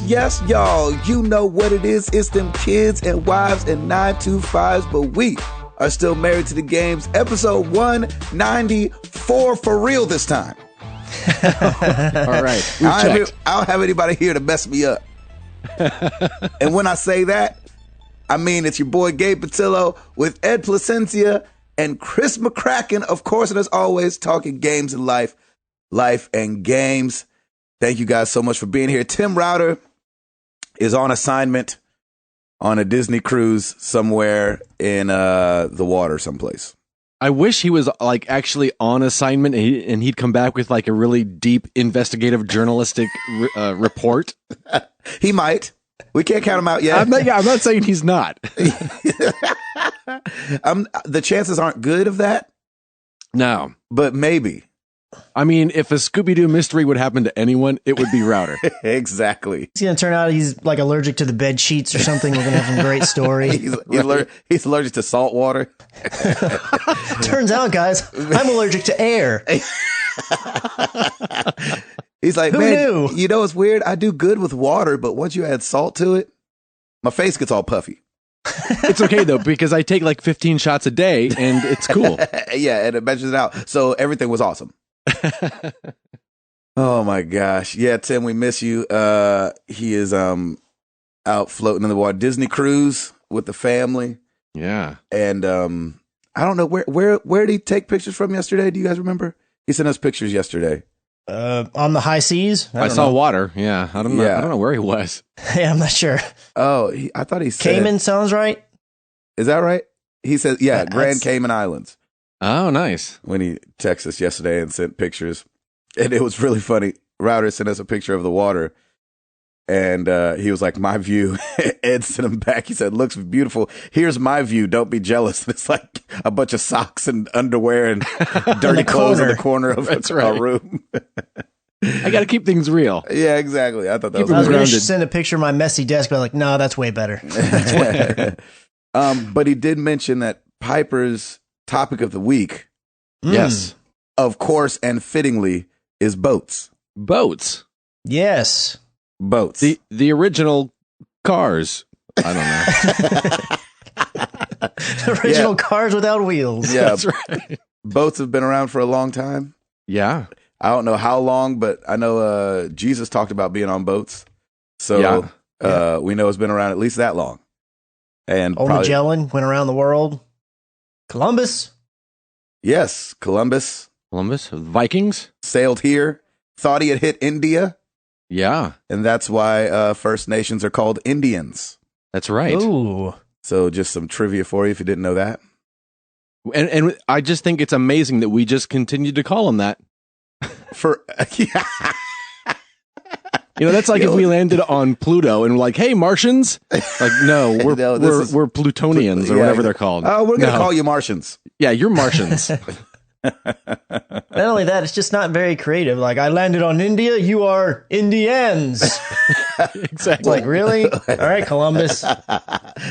Yes, y'all. You know what it is. It's them kids and wives and 925s, but we are still married to the games. Episode 194 for real this time. All right. I don't have anybody here to mess me up. And when I say that, I mean it's your boy Gabe Patillo with Ed Placencia and Chris McCracken, of course, and as always, talking games and life and games. Thank you guys so much for being here. Tim Router is on assignment on a Disney cruise somewhere in the water someplace. I wish he was like actually on assignment and he'd come back with like a really deep investigative journalistic report. He might. We can't count him out yet. I'm not saying he's not. The chances aren't good of that. No. But maybe. I mean, if a Scooby-Doo mystery would happen to anyone, it would be Router. Exactly. It's going to turn out he's like allergic to the bed sheets or something. We're going to have some great story. He's allergic to salt water. Turns out, guys, I'm allergic to air. He's like, Who knew? You know, it's weird. I do good with water, but once you add salt to it, my face gets all puffy. It's okay, though, because I take like 15 shots a day and it's cool. Yeah, and it measures it out. So everything was awesome. Oh my gosh. Yeah, Tim, we miss you. He is out floating in the water. Disney cruise with the family. Yeah. And I don't know where did he take pictures from yesterday? Do you guys remember? He sent us pictures yesterday. On the high seas? I saw water. Yeah. I don't know where he was. Yeah, I'm not sure. Oh, I thought he said Cayman sounds right. Is that right? He said, yeah, Grand Cayman Islands. Oh, nice. When he texted us yesterday and sent pictures. And it was really funny. Router sent us a picture of the water. And he was like, my view. Ed sent him back. He said, looks beautiful. Here's my view. Don't be jealous. It's like a bunch of socks and underwear and dirty clothes in the corner of our room. I got to keep things real. Yeah, exactly. I thought that I was going to send a picture of my messy desk, but like, no, that's way better. That's way better. But he did mention that Piper's topic of the week, yes, of course, and fittingly, is boats. Boats. Yes. Boats. The original cars. I don't know. The original cars without wheels. Yeah, that's right. Boats have been around for a long time. Yeah. I don't know how long, but I know Jesus talked about being on boats. So we know it's been around at least that long. And Old Magellan went around the world. Columbus. Yes, Columbus. Vikings. Sailed here. Thought he had hit India. Yeah. And that's why First Nations are called Indians. That's right. Ooh. So just some trivia for you if you didn't know that. And I just think it's amazing that we just continue to call them that. You know, that's like if we landed on Pluto and we're like, hey, Martians. Like, no, we're Plutonians or whatever they're called. Oh, we're going to call you Martians. Yeah, you're Martians. Not only that, it's just not very creative. Like, I landed on India, you are Indians. Exactly. It's like, really? All right, Columbus.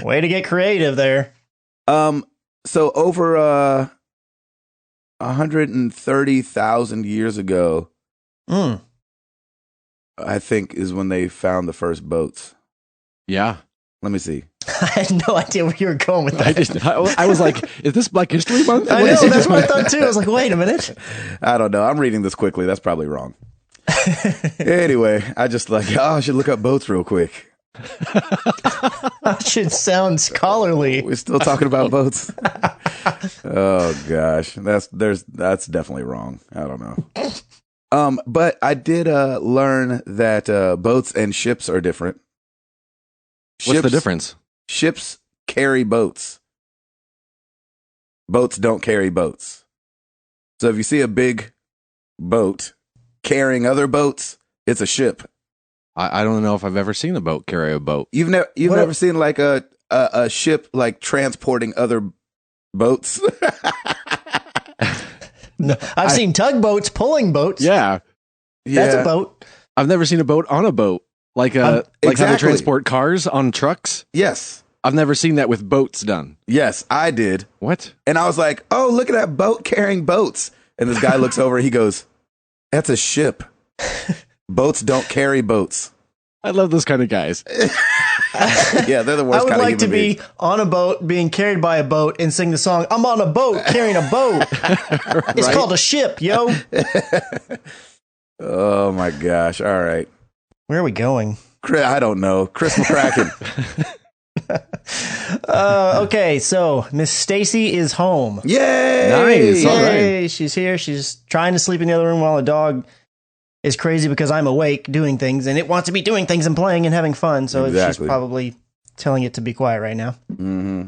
Way to get creative there. So over 130,000 years ago, I think is when they found the first boats. Yeah. Let me see. I had no idea where you were going with that. I was like, is this Black History Month? I know, that's what I thought too. I was like, wait a minute. I don't know. I'm reading this quickly. That's probably wrong. Anyway, I just I should look up boats real quick. That should sound scholarly. We're still talking about boats. Oh gosh, that's definitely wrong. I don't know. But I did learn that boats and ships are different. What's the difference? Ships carry boats. Boats don't carry boats. So if you see a big boat carrying other boats, it's a ship. I don't know if I've ever seen a boat carry a boat. You've never seen like a ship like transporting other boats? No, I've seen tugboats pulling boats. Yeah. That's a boat. I've never seen a boat on a boat. Like how they transport cars on trucks? Yes. I've never seen that with boats done. Yes, I did. What? And I was like, oh, look at that boat carrying boats. And this guy looks over, he goes, that's a ship. Boats don't carry boats. I love those kind of guys. Yeah, they're the worst. I would kind like of to human be on a boat, being carried by a boat, and sing the song, I'm on a boat, carrying a boat. It's called a ship, yo. Oh, my gosh. All right. Where are we going? I don't know. Chris McCracken. Okay, so Miss Stacy is home. Yay! Nice. All Yay, she's here. She's trying to sleep in the other room while the dog is crazy because I'm awake doing things, and it wants to be doing things and playing and having fun. So Exactly. she's probably telling it to be quiet right now. Mm-hmm.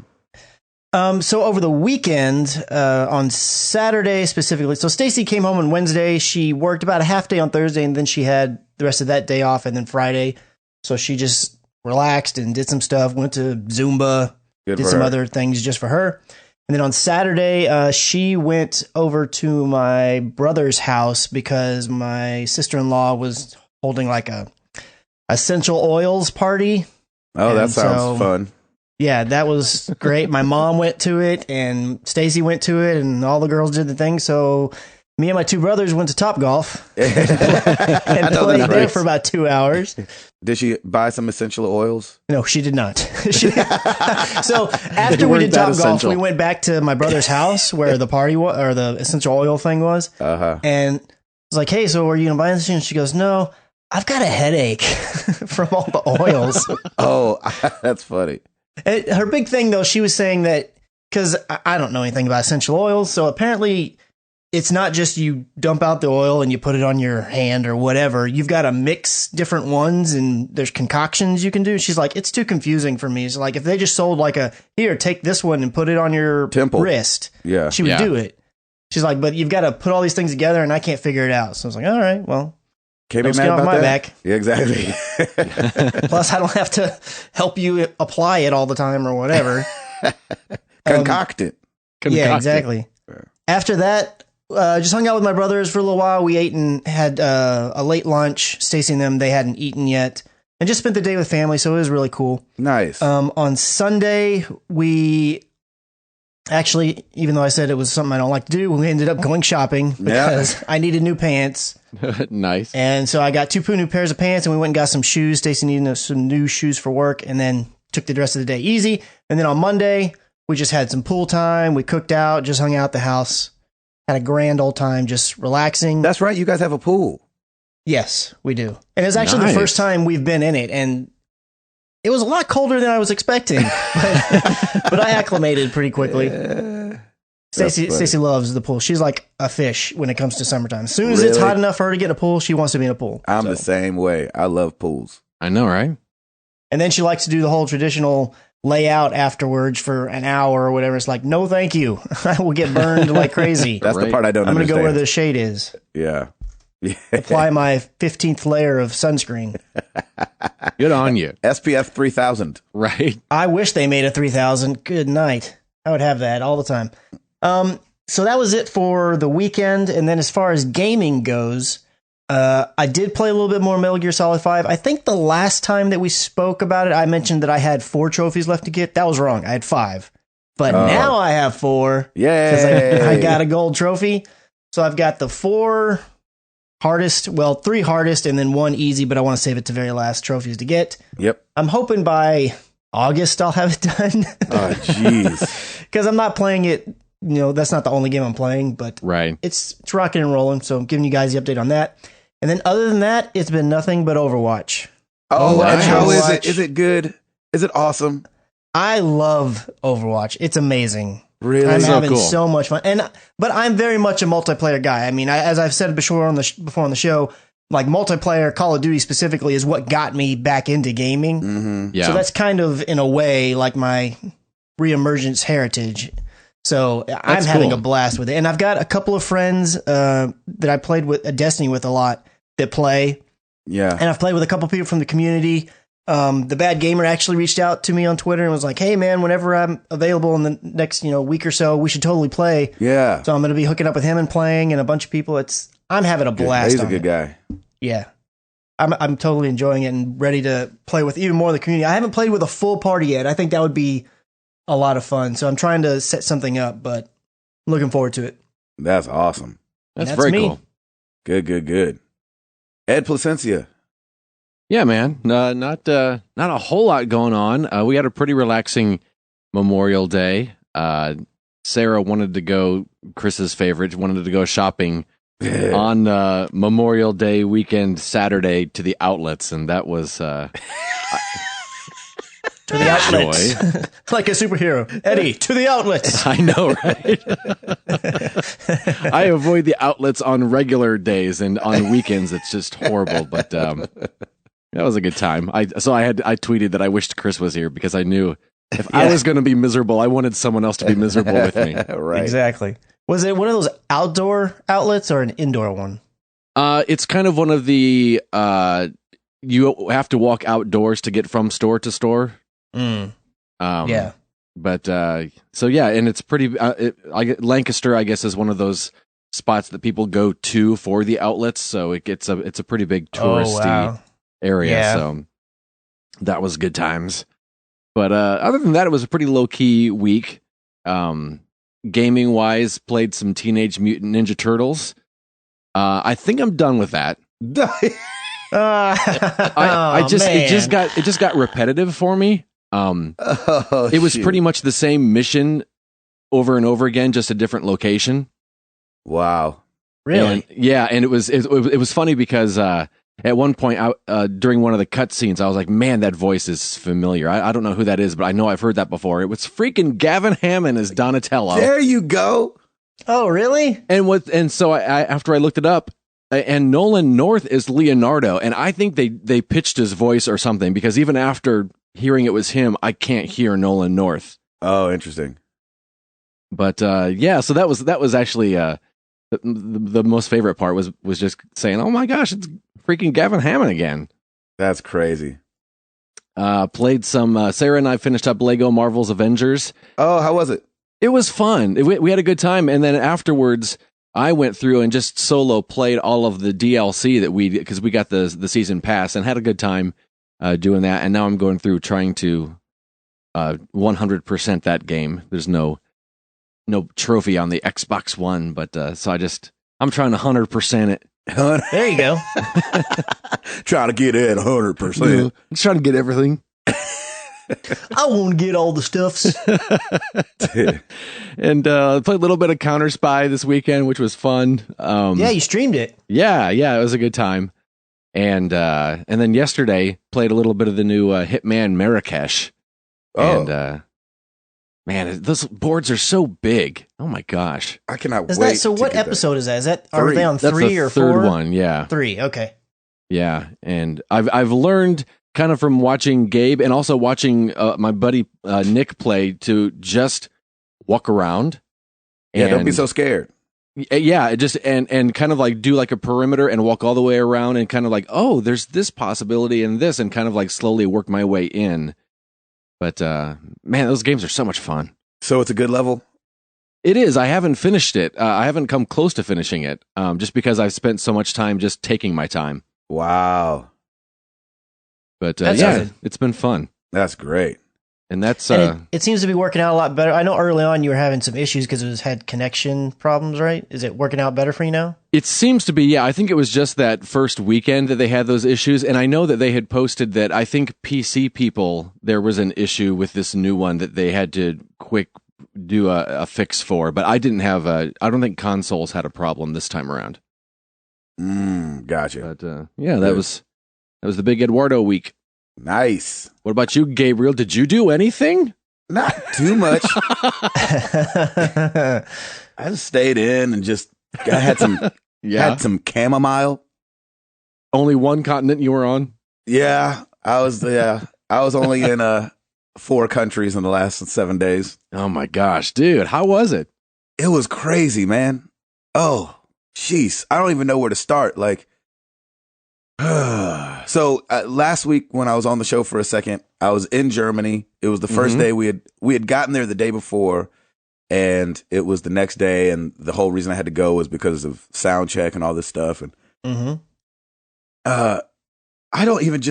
So over the weekend, on Saturday specifically, so Stacy came home on Wednesday. She worked about a half day on Thursday, and then she had the rest of that day off, and then Friday. So she just relaxed and did some stuff, went to Zumba, Good did for some her. other things just for her. And then on Saturday, she went over to my brother's house because my sister-in-law was holding like a essential oils party. Oh, that And sounds so- fun. Yeah, that was great. My mom went to it and Stacy went to it and all the girls did the thing. So me and my two brothers went to Topgolf and know played that's there right. for about 2 hours. Did she buy some essential oils? No, she did not. So after They we weren't did that Topgolf, essential. we went back to my brother's house where the party was, or the essential oil thing was. Uh-huh. And I was like, hey, so are you going to buy this? And she goes, no, I've got a headache from all the oils. Oh, that's funny. And her big thing, though, she was saying that, because I don't know anything about essential oils, so apparently it's not just you dump out the oil and you put it on your hand or whatever. You've got to mix different ones, and there's concoctions you can do. She's like, it's too confusing for me. It's like, if they just sold like here, take this one and put it on your Temple. wrist, Yeah. she would Yeah. do it. She's like, but you've got to put all these things together, and I can't figure it out. So I was like, all right, well, Can't don't be mad get off about my that. back. Yeah, exactly. Plus, I don't have to help you apply it all the time or whatever. Concocted. Yeah, Concocted. exactly. After that, just hung out with my brothers for a little while. We ate and had a late lunch. Stacy and them, they hadn't eaten yet. And just spent the day with family, so it was really cool. Nice. On Sunday, we actually, even though I said it was something I don't like to do, we ended up going shopping because I needed new pants. Nice. And so I got two new pairs of pants, and we went and got some shoes. Stacy needed some new shoes for work, and then took the rest of the day easy. And then on Monday, we just had some pool time. We cooked out, just hung out at the house, had a grand old time, just relaxing. That's right. You guys have a pool. Yes, we do. And it's actually Nice. the first time we've been in it, and it was a lot colder than I was expecting, but I acclimated pretty quickly. That's funny. Stacy loves the pool. She's like a fish when it comes to summertime. As soon as it's Really? hot enough for her to get in a pool, she wants to be in a pool. I'm So. the same way. I love pools. I know, right? And then she likes to do the whole traditional layout afterwards for an hour or whatever. It's like, no, thank you. I will get burned like crazy. That's the Right. part I don't I'm going to understand. go where the shade is. Yeah. Apply my 15th layer of sunscreen. Good on you. SPF 3000. Right. I wish they made a 3000. Good night. I would have that all the time. So that was it for the weekend. And then as far as gaming goes, I did play a little bit more Metal Gear Solid 5. I think the last time that we spoke about it, I mentioned that I had 4 trophies left to get. That was wrong. I had 5. But Oh. now I have 4 Yay. because I got a gold trophy. So I've got the 4 hardest, well, 3 hardest and then 1 easy, but I want to save it to very last trophies to get. Yep. I'm hoping by August I'll have it done. Oh, jeez. Because I'm not playing it, that's not the only game I'm playing, but Right. it's rocking and rolling. So I'm giving you guys the update on that. And then other than that, it's been nothing but Overwatch. Oh, and nice. how is Overwatch. it? Is it good? Is it awesome? I love Overwatch. It's amazing. Really? I'm so having cool. so much fun. But I'm very much a multiplayer guy. I mean, as I've said before on the show, like multiplayer Call of Duty specifically is what got me back into gaming. Mm-hmm. Yeah. So that's kind of, in a way, like my reemergence heritage. So I'm That's having cool. a blast with it. And I've got a couple of friends that I played with Destiny with a lot that play. Yeah. And I've played with a couple people from the community. The Bad Gamer actually reached out to me on Twitter and was like, hey, man, whenever I'm available in the next week or so, we should totally play. Yeah. So I'm going to be hooking up with him and playing and a bunch of people. I'm having a blast. He's a on good it. guy. Yeah. I'm totally enjoying it and ready to play with even more of the community. I haven't played with a full party yet. I think that would be a lot of fun. So I'm trying to set something up, but I'm looking forward to it. That's awesome. That's that's very me. cool. Good. Ed Placencia. Yeah, man. Not a whole lot going on. We had a pretty relaxing Memorial Day. Sarah wanted to go, Chris's favorite, wanted to go shopping on Memorial Day weekend, Saturday, to the outlets, and that was to the outlets. Like a superhero. Eddie, to the outlets. I know, right? I avoid the outlets on regular days, and on weekends it's just horrible, but that was a good time. I tweeted that I wished Chris was here because I knew if I was going to be miserable, I wanted someone else to be miserable with me. Right. Exactly. Was it one of those outdoor outlets or an indoor one? It's kind of one of the you have to walk outdoors to get from store to store. Yeah. But so yeah, and it's pretty. Lancaster, I guess, is one of those spots that people go to for the outlets. So it's a pretty big touristy area. Yeah. So that was good times. But other than that, it was a pretty low key week. Gaming wise, played some Teenage Mutant Ninja Turtles. I think I'm done with that. It just got repetitive for me. It was pretty much the same mission over and over again, just a different location. Wow. Really? And it was funny because at one point during one of the cutscenes, I was like, "Man, that voice is familiar. I don't know who that is, but I know I've heard that before." It was freaking Gavin Hammond as Donatello. There you go. Oh, really? And so I after I looked it up, and Nolan North is Leonardo, and I think they pitched his voice or something, because even after hearing it was him, I can't hear Nolan North. Oh, interesting. But so that was actually the most favorite part was just saying, "Oh my gosh, it's freaking Gavin Hammond again." That's crazy. Played some. Sarah and I finished up Lego Marvel's Avengers. Oh, how was it? It was fun. We had a good time, and then afterwards, I went through and just solo played all of the DLC because we got the season pass, and had a good time doing that. And now I'm going through trying to 100% that game. There's no trophy on the Xbox One, but so I'm trying to 100% it. There you go. Trying to get it 100%. I'm trying to get everything. I want to get all the stuffs. And played a little bit of Counter Spy this weekend, which was fun. Yeah, you streamed it. Yeah, it was a good time. And then yesterday played a little bit of the new Hitman Marrakesh. Oh. And man, those boards are so big. Oh my gosh! I cannot wait. So what episode is that? Is that are Three. they on That's 3 the or third 4? one? Yeah, 3. Okay. yeah. And I've learned kind of from watching Gabe and also watching my buddy Nick play to just walk around. Yeah, don't be so scared. Yeah, just and kind of like do like a perimeter and walk all the way around and kind of like, oh, there's this possibility and this, and kind of like slowly work my way in. But man, those games are so much fun. So it's a good level? It is. I haven't finished it. I haven't come close to finishing it, just because I've spent so much time just taking my time. Wow. But That's yeah, awesome. it's been fun. That's great. And that's And it seems to be working out a lot better. I know early on you were having some issues because it had connection problems, right? Is it working out better for you now? it seems to be, yeah. I think it was just that first weekend that they had those issues, and I know that they had posted that I think PC people, there was an issue with this new one that they had to quick do a fix for, but I don't think consoles had a problem this time around. Gotcha. But yeah, that was the big Eduardo week. Nice. What about you, Gabriel? Did you do anything? Not too much. I just stayed in and I had some had some chamomile. Only one continent you were on? Yeah, I was only in 4 countries in the last 7 days. Oh my gosh, dude, how was it? It was crazy, man. Oh, jeez, I don't even know where to start. Like, so last week when I was on the show for a second, I was in Germany. It was the first day we had gotten there the day before, and it was the next day. And the whole reason I had to go was because of sound check and all this stuff. And I don't even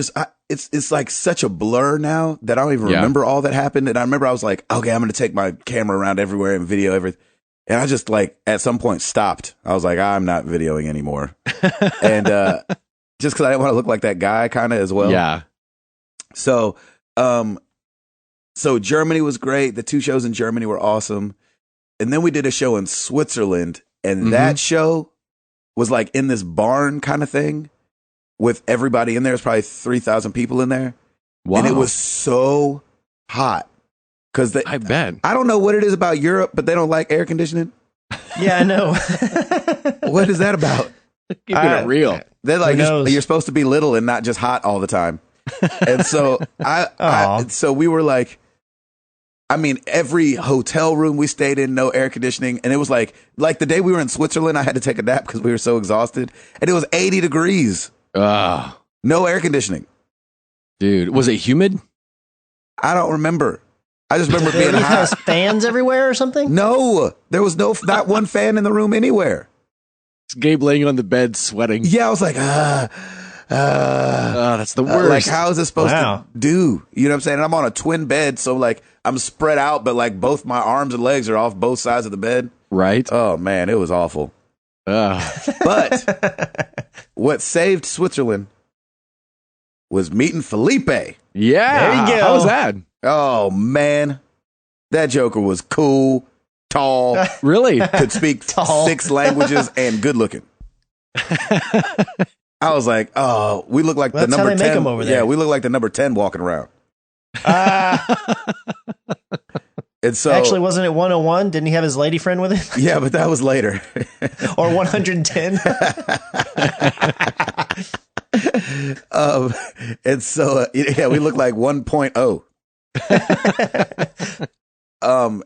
it's like such a blur now that I don't even remember all that happened. And I remember I was like, okay, I'm going to take my camera around everywhere and video everything. And I just like at some point stopped. I was like, I'm not videoing anymore. And just because I didn't want to look like that guy kind of as well. Yeah. So, so Germany was great. The 2 shows in Germany were awesome. And then we did a show in Switzerland, and that show was like in this barn kind of thing with everybody in there. It's probably 3,000 people in there. Wow. And it was so hot. Because I bet. I don't know what it is about Europe, but they don't like air conditioning. Yeah, I know. What is that about? Keeping it real. They're like, Who knows? you're supposed to be little and not just hot all the time. And so so we were like, I mean, every hotel room we stayed in, no air conditioning. And it was like the day we were in Switzerland, I had to take a nap because we were so exhausted. And it was 80 degrees. Ah, No air conditioning. dude. Was it humid? I don't remember. I just remember They being has hot. fans everywhere or something? No, there was not one fan in the room anywhere. It's Gabe laying on the bed sweating. Yeah, I was like, That's the worst. like, how is this supposed Wow. to do? You know what I'm saying? And I'm on a twin bed, so like I'm spread out, but like both my arms and legs are off both sides of the bed. Right? Oh man, it was awful. But what saved Switzerland was meeting Felipe. Yeah. There you go. How was that? Oh man, that Joker was cool, tall, Really? could speak Tall. 6 languages, and good looking. I was like, oh, we look like Well, the that's how number they make 10. 'em over there. Yeah, we look like the number 10 walking around. And so, Actually, wasn't it 101? Didn't he have his lady friend with him? yeah, but that was later. Or 110? And so, yeah, we look like 1.0.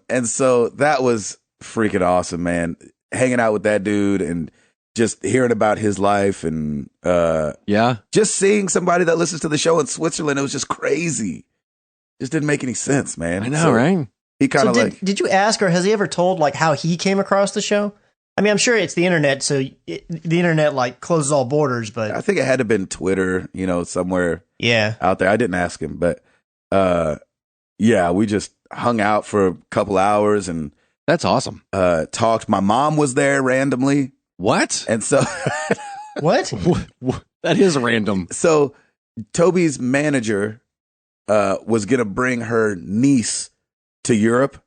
And so that was freaking awesome, man. Hanging out with that dude and just hearing about his life and Yeah. just seeing somebody that listens to the show in Switzerland. It was just crazy. Just didn't make any sense, man. I know, So right? He kind So of like, did you ask, or has he ever told like how he came across the show? I mean, I'm sure it's the internet, so the internet like closes all borders. But I think it had to have been Twitter, somewhere yeah, out there. I didn't ask him, but yeah, we just hung out for a couple hours and That's awesome. talked. My mom was there randomly. What? And so, what? That is random. so Toby's manager was going to bring her niece to Europe.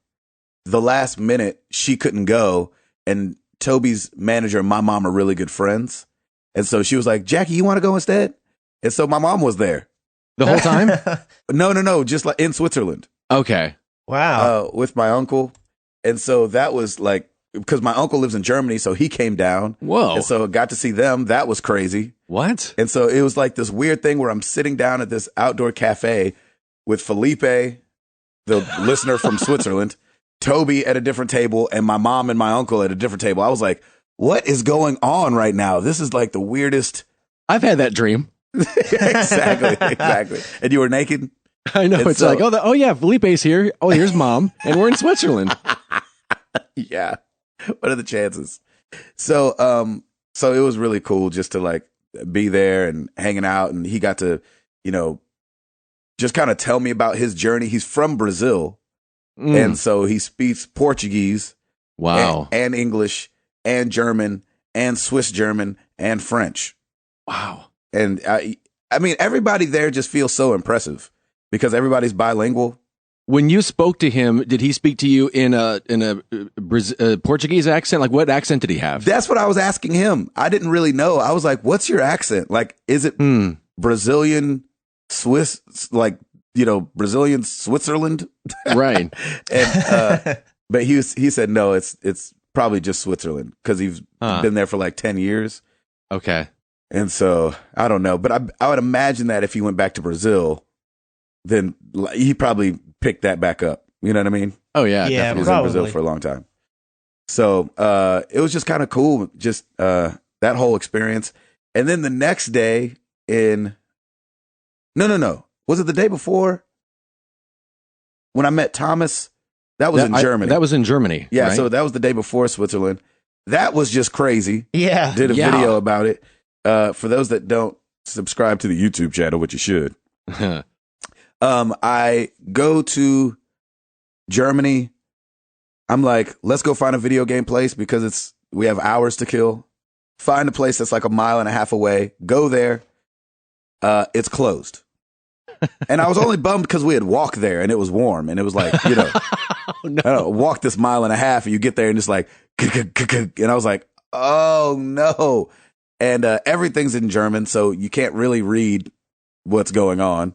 The last minute, she couldn't go. And Toby's manager and my mom are really good friends. And so she was like, Jackie, you want to go instead? And so my mom was there. The whole time? No, just like in Switzerland Okay. Wow. with my uncle. And so that was like, because my uncle lives in Germany, so he came down. Whoa. And so got to see them. That was crazy. What? And so it was like this weird thing where I'm sitting down at this outdoor cafe with Felipe, the listener from Switzerland, Toby at a different table, and my mom and my uncle at a different table. I was like, what is going on right now? This is like the weirdest. I've had that dream. Exactly. And you were naked? I know. And It's so- like, oh yeah, Felipe's here. Oh, here's mom. And we're in Switzerland. Yeah. What are the chances? So, so it was really cool just to like be there and hanging out. And he got to, just kind of tell me about his journey. He's from Brazil. Mm. And so he speaks Portuguese Wow. and English and German and Swiss German and French. Wow. And I mean, everybody there just feels so impressive because everybody's bilingual. When you spoke to him, did he speak to you in a Portuguese accent? Like, what accent did he have? That's what I was asking him. I didn't really know. I was like, what's your accent? Like, is it Brazilian, Swiss, like, Brazilian Switzerland? Right. And, but he said, no, it's probably just Switzerland because he's been there for like 10 years. Okay. And so I don't know, but I would imagine that if he went back to Brazil, then he probably picked that back up. You know what I mean? Oh yeah. Yeah, He was probably. in Brazil for a long time. So it was just kind of cool, just that whole experience. And then the next day no. Was it the day before when I met Thomas? That was in Germany. That was in Germany. Yeah, right? so that was the day before Switzerland. That was just crazy. Yeah. Did a Yeah. video about it. For those that don't subscribe to the YouTube channel, which you should, I go to Germany. I'm like, let's go find a video game place because we have hours to kill. Find a place that's like a mile and a half away. Go there. It's closed. And I was only bummed because we had walked there and it was warm and it was like, you know, walk this mile and a half and you get there and it's like, and I was like, oh no. And everything's in German, so you can't really read what's going on.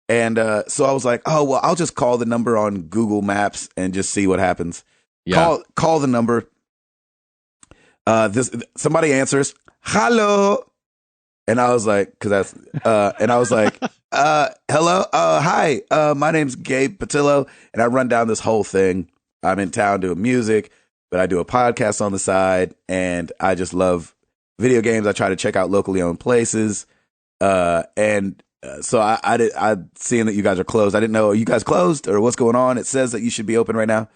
And so I was like, oh, well, I'll just call the number on Google Maps and just see what happens. Yeah. Call the number. Somebody answers, hello. And I was like, and I was like, hello, hi, my name's Gabe Patillo, and I run down this whole thing. I'm in town doing music, but I do a podcast on the side, and I just love video games. I try to check out locally owned places, and so I seeing that you guys are closed. I didn't know, are you guys closed or what's going on? It says that you should be open right now.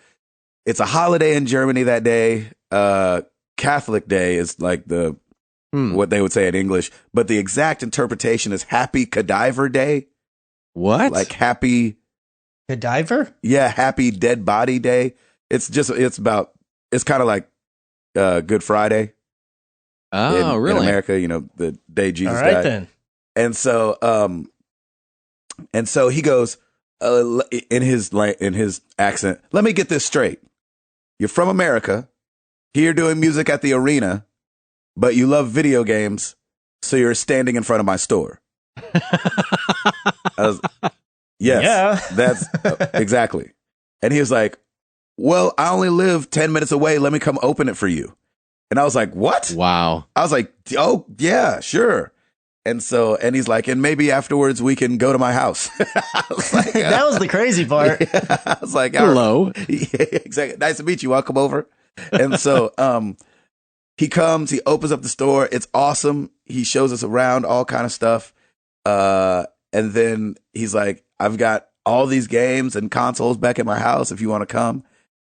It's a holiday in Germany that day. Catholic Day is like what they would say in English, but the exact interpretation is Happy Cadaver Day. What? Like happy Cadaver? Yeah, Happy Dead Body Day. It's kind of like Good Friday. Oh, really? In America, you know, the day Jesus All right, died. then. And so he goes in his accent, let me get this straight. You're from America, here doing music at the arena, but you love video games, so you're standing in front of my store. Yes, Yeah. that's exactly. And he was like, well, I only live 10 minutes away. Let me come open it for you. And I was like, what? Wow. I was like, oh, yeah, sure. And he's like, and maybe afterwards we can go to my house. I was like, That was the crazy part. yeah. I was like, Hello. Yeah, exactly. Nice to meet you. I'll come over. And so he comes, he opens up the store. It's awesome. He shows us around, all kind of stuff. And then he's like, I've got all these games and consoles back at my house if you want to come.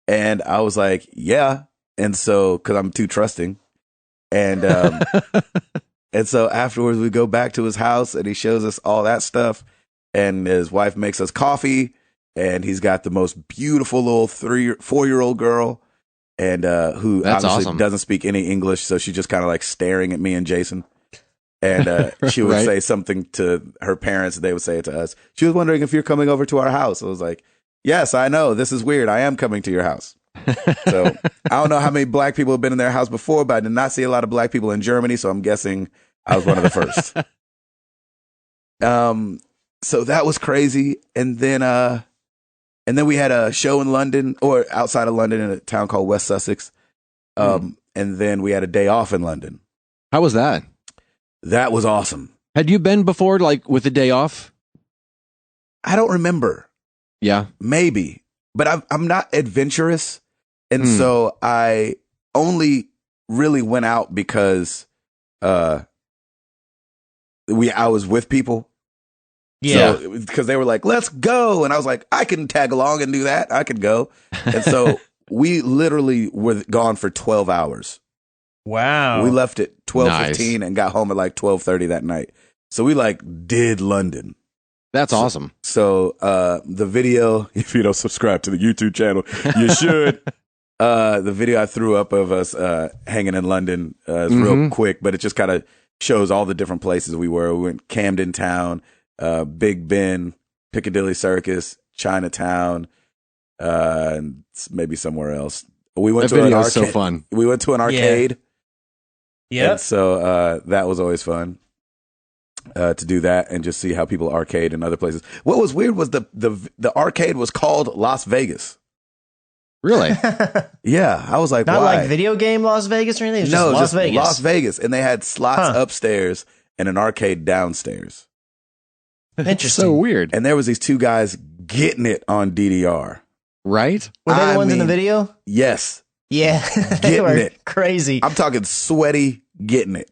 And I was like, yeah. And so, cause I'm too trusting. And, and so afterwards we go back to his house and he shows us all that stuff. And his wife makes us coffee and he's got the most beautiful little 4-year-old girl. And who That's obviously awesome. doesn't speak any English, so she's just kind of like staring at me and Jason. And she would Right. say something to her parents, and they would say it to us. She was wondering if you're coming over to our house. I was like, yes, I know. This is weird. I am coming to your house. So I don't know how many black people have been in their house before, but I did not see a lot of black people in Germany, so I'm guessing I was one of the first. So that was crazy. And then we had a show in London, or outside of London, in a town called West Sussex. And then we had a day off in London. How was that? That was awesome. Had you been before, like with a day off? I don't remember. Yeah. Maybe, but I'm not adventurous. And so I only really went out because I was with people. Yeah. So, because they were like, let's go. And I was like, I can tag along and do that. I could go. And so we literally were gone for 12 hours. Wow. We left at 12:15 Nice. and got home at like 12:30 that night. So we like did London. That's awesome. So the video, if you don't subscribe to the YouTube channel, you should. The video I threw up of us hanging in London is real quick, but it just kind of shows all the different places we were. We went Camden Town, Big Ben, Piccadilly Circus, Chinatown, and maybe somewhere else. We went That to an video arcade. is so fun. We went to an arcade. Yeah. And so that was always fun to do that and just see how people arcade in other places. What was weird was the arcade was called Las Vegas. Really? Yeah, I was like, Not why? like video game Las Vegas or anything. It's No, just Las just Vegas. Las Vegas, and they had slots Huh. upstairs and an arcade downstairs. Interesting. So weird. And there was these two guys getting it on DDR. Right? Were they the I ones in the mean- video? Yes, Yeah. they Getting were it. crazy. I'm talking sweaty getting it.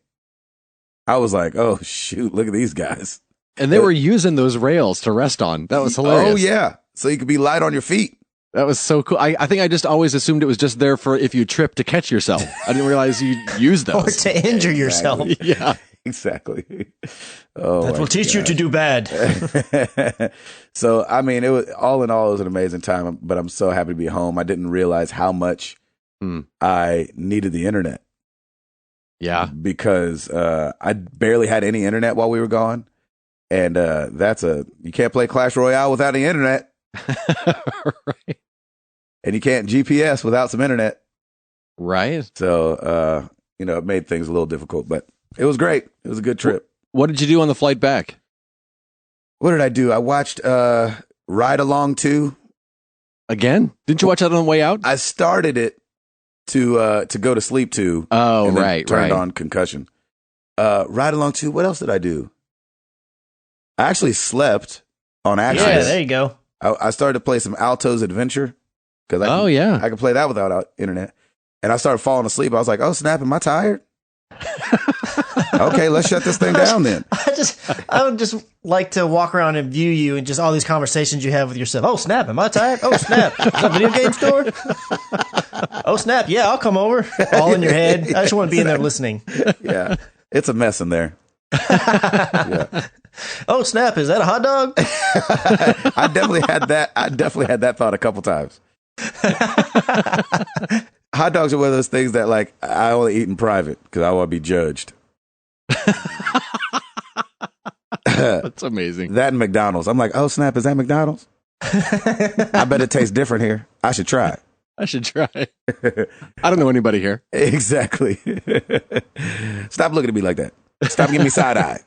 I was like, oh shoot, look at these guys. And they were using those rails to rest on. That was hilarious. Oh yeah, so you could be light on your feet. That was so cool. I think I just always assumed it was just there for if you trip to catch yourself. I didn't realize you use Or those. to injure yourself. Yeah. Exactly. Oh, That my will teach you to gosh. do bad. So, I mean, it was all in all, it was an amazing time, but I'm so happy to be home. I didn't realize how much I needed the internet Yeah. because I barely had any internet while we were gone. And you can't play Clash Royale without the internet. Right. And you can't GPS without some internet. Right. So, it made things a little difficult, but it was great. It was a good trip. What did you do on the flight back? What did I do? I watched Ride Along 2. Again? Didn't you watch that on the way out? I started it to go to sleep to. Oh, and then right, turned right. on Concussion. Ride Along 2. What else did I do? I actually slept on Action. Yeah, there you go. I started to play some Alto's Adventure because I could play that without internet. And I started falling asleep. I was like, "Oh snap! Am I tired?" Okay, let's shut this thing down then. I would just like to walk around and view you and just all these conversations you have with yourself. Oh snap! Am I tired? Oh snap! Is that a video game store? Oh snap! Yeah, I'll come over. All in your head. I just want to be in there listening. Yeah, it's a mess in there. Yeah. Oh snap! Is that a hot dog? I definitely had that thought a couple times. Hot dogs are one of those things that like I only eat in private because I want to be judged. That's amazing. That and McDonald's. I'm like, oh snap, is that McDonald's? I bet it tastes different here. I should try it. I should try. I don't know anybody here. Exactly. Stop looking at me like that. Stop giving me side eye.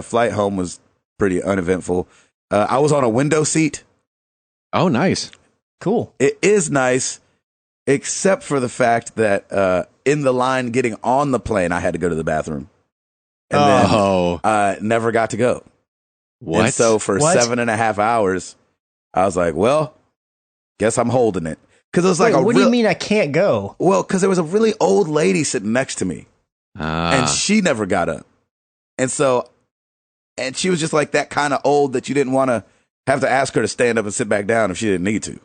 Flight home was pretty uneventful. I was on a window seat. Oh, nice. Cool. It is nice, except for the fact that in the line getting on the plane, I had to go to the bathroom. And then I never got to go. What? And so for 7.5 hours, I was like, well, guess I'm holding it. Because it was like what do you mean I can't go? Well, because there was a really old lady sitting next to me. And she never got up. And she was just like that kind of old that you didn't want to have to ask her to stand up and sit back down if she didn't need to.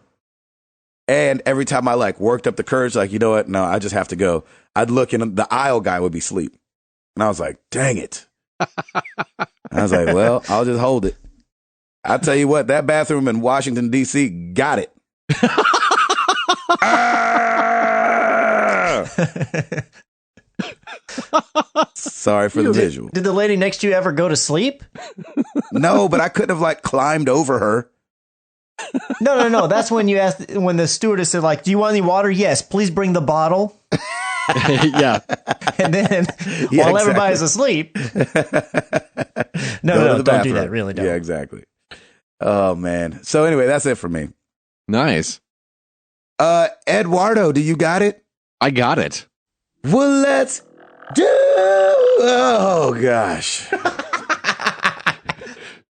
And every time I like worked up the courage, like, you know what? No, I just have to go. I'd look and the aisle guy would be asleep. And I was like, dang it. I was like, well, I'll just hold it. I'll tell you what, that bathroom in Washington, D.C. got it. Sorry for the visual. Did the lady next to you ever go to sleep? No, but I couldn't have like climbed over her. No. That's when you asked, when the stewardess said, like, do you want any water? Yes, please bring the bottle. Yeah. And then while everybody's asleep. No, don't do that. Really don't. Yeah, exactly. Oh, man. So anyway, that's it for me. Nice. Eduardo, do you got it? I got it. Well, let's do. Oh, gosh.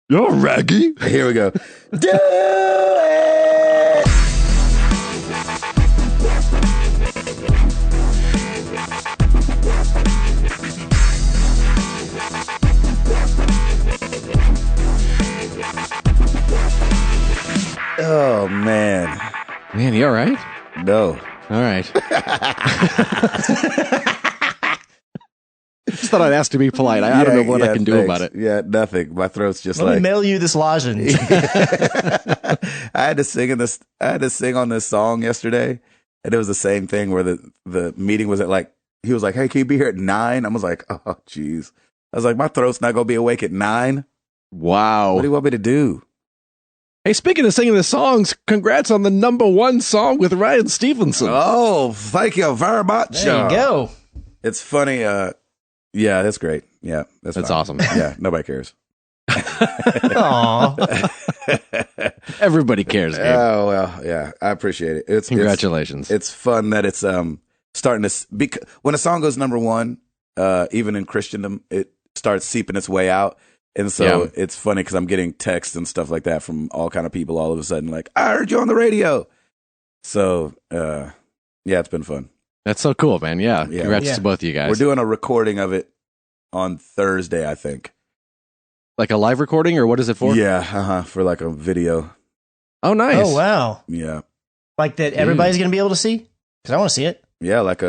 You're raggy. Here we go. Do it. Oh, man. Man, you all right? No. All right. Just thought I'd ask to be polite. I don't know what I can do about it. Yeah, nothing. My throat's just Let me mail you this lozenge. I had to sing on this song yesterday, and it was the same thing where the meeting was at like, he was like, "Hey, can you be here at 9?" I was like, "Oh, geez." I was like, "My throat's not gonna be awake at 9." Wow. What do you want me to do? Hey, speaking of singing the songs, congrats on the #1 song with Ryan Stevenson. Oh, thank you very much. There you go. It's funny. Yeah, that's great. Yeah, that's fine. awesome. Yeah, nobody cares. Aw. Everybody cares, Gabe. Oh well, yeah, I appreciate it. Congratulations. It's fun that it's starting to when a song goes #1, even in Christendom, it starts seeping its way out. And so it's funny because I'm getting texts and stuff like that from all kind of people all of a sudden, like, I heard you on the radio. So, yeah, it's been fun. That's so cool, man. Yeah. Congrats to both of you guys. We're doing a recording of it on Thursday, I think. Like a live recording, or what is it for? Yeah, for like a video. Oh, nice. Oh, wow. Yeah. Like that everybody's going to be able to see? Because I want to see it. Yeah, like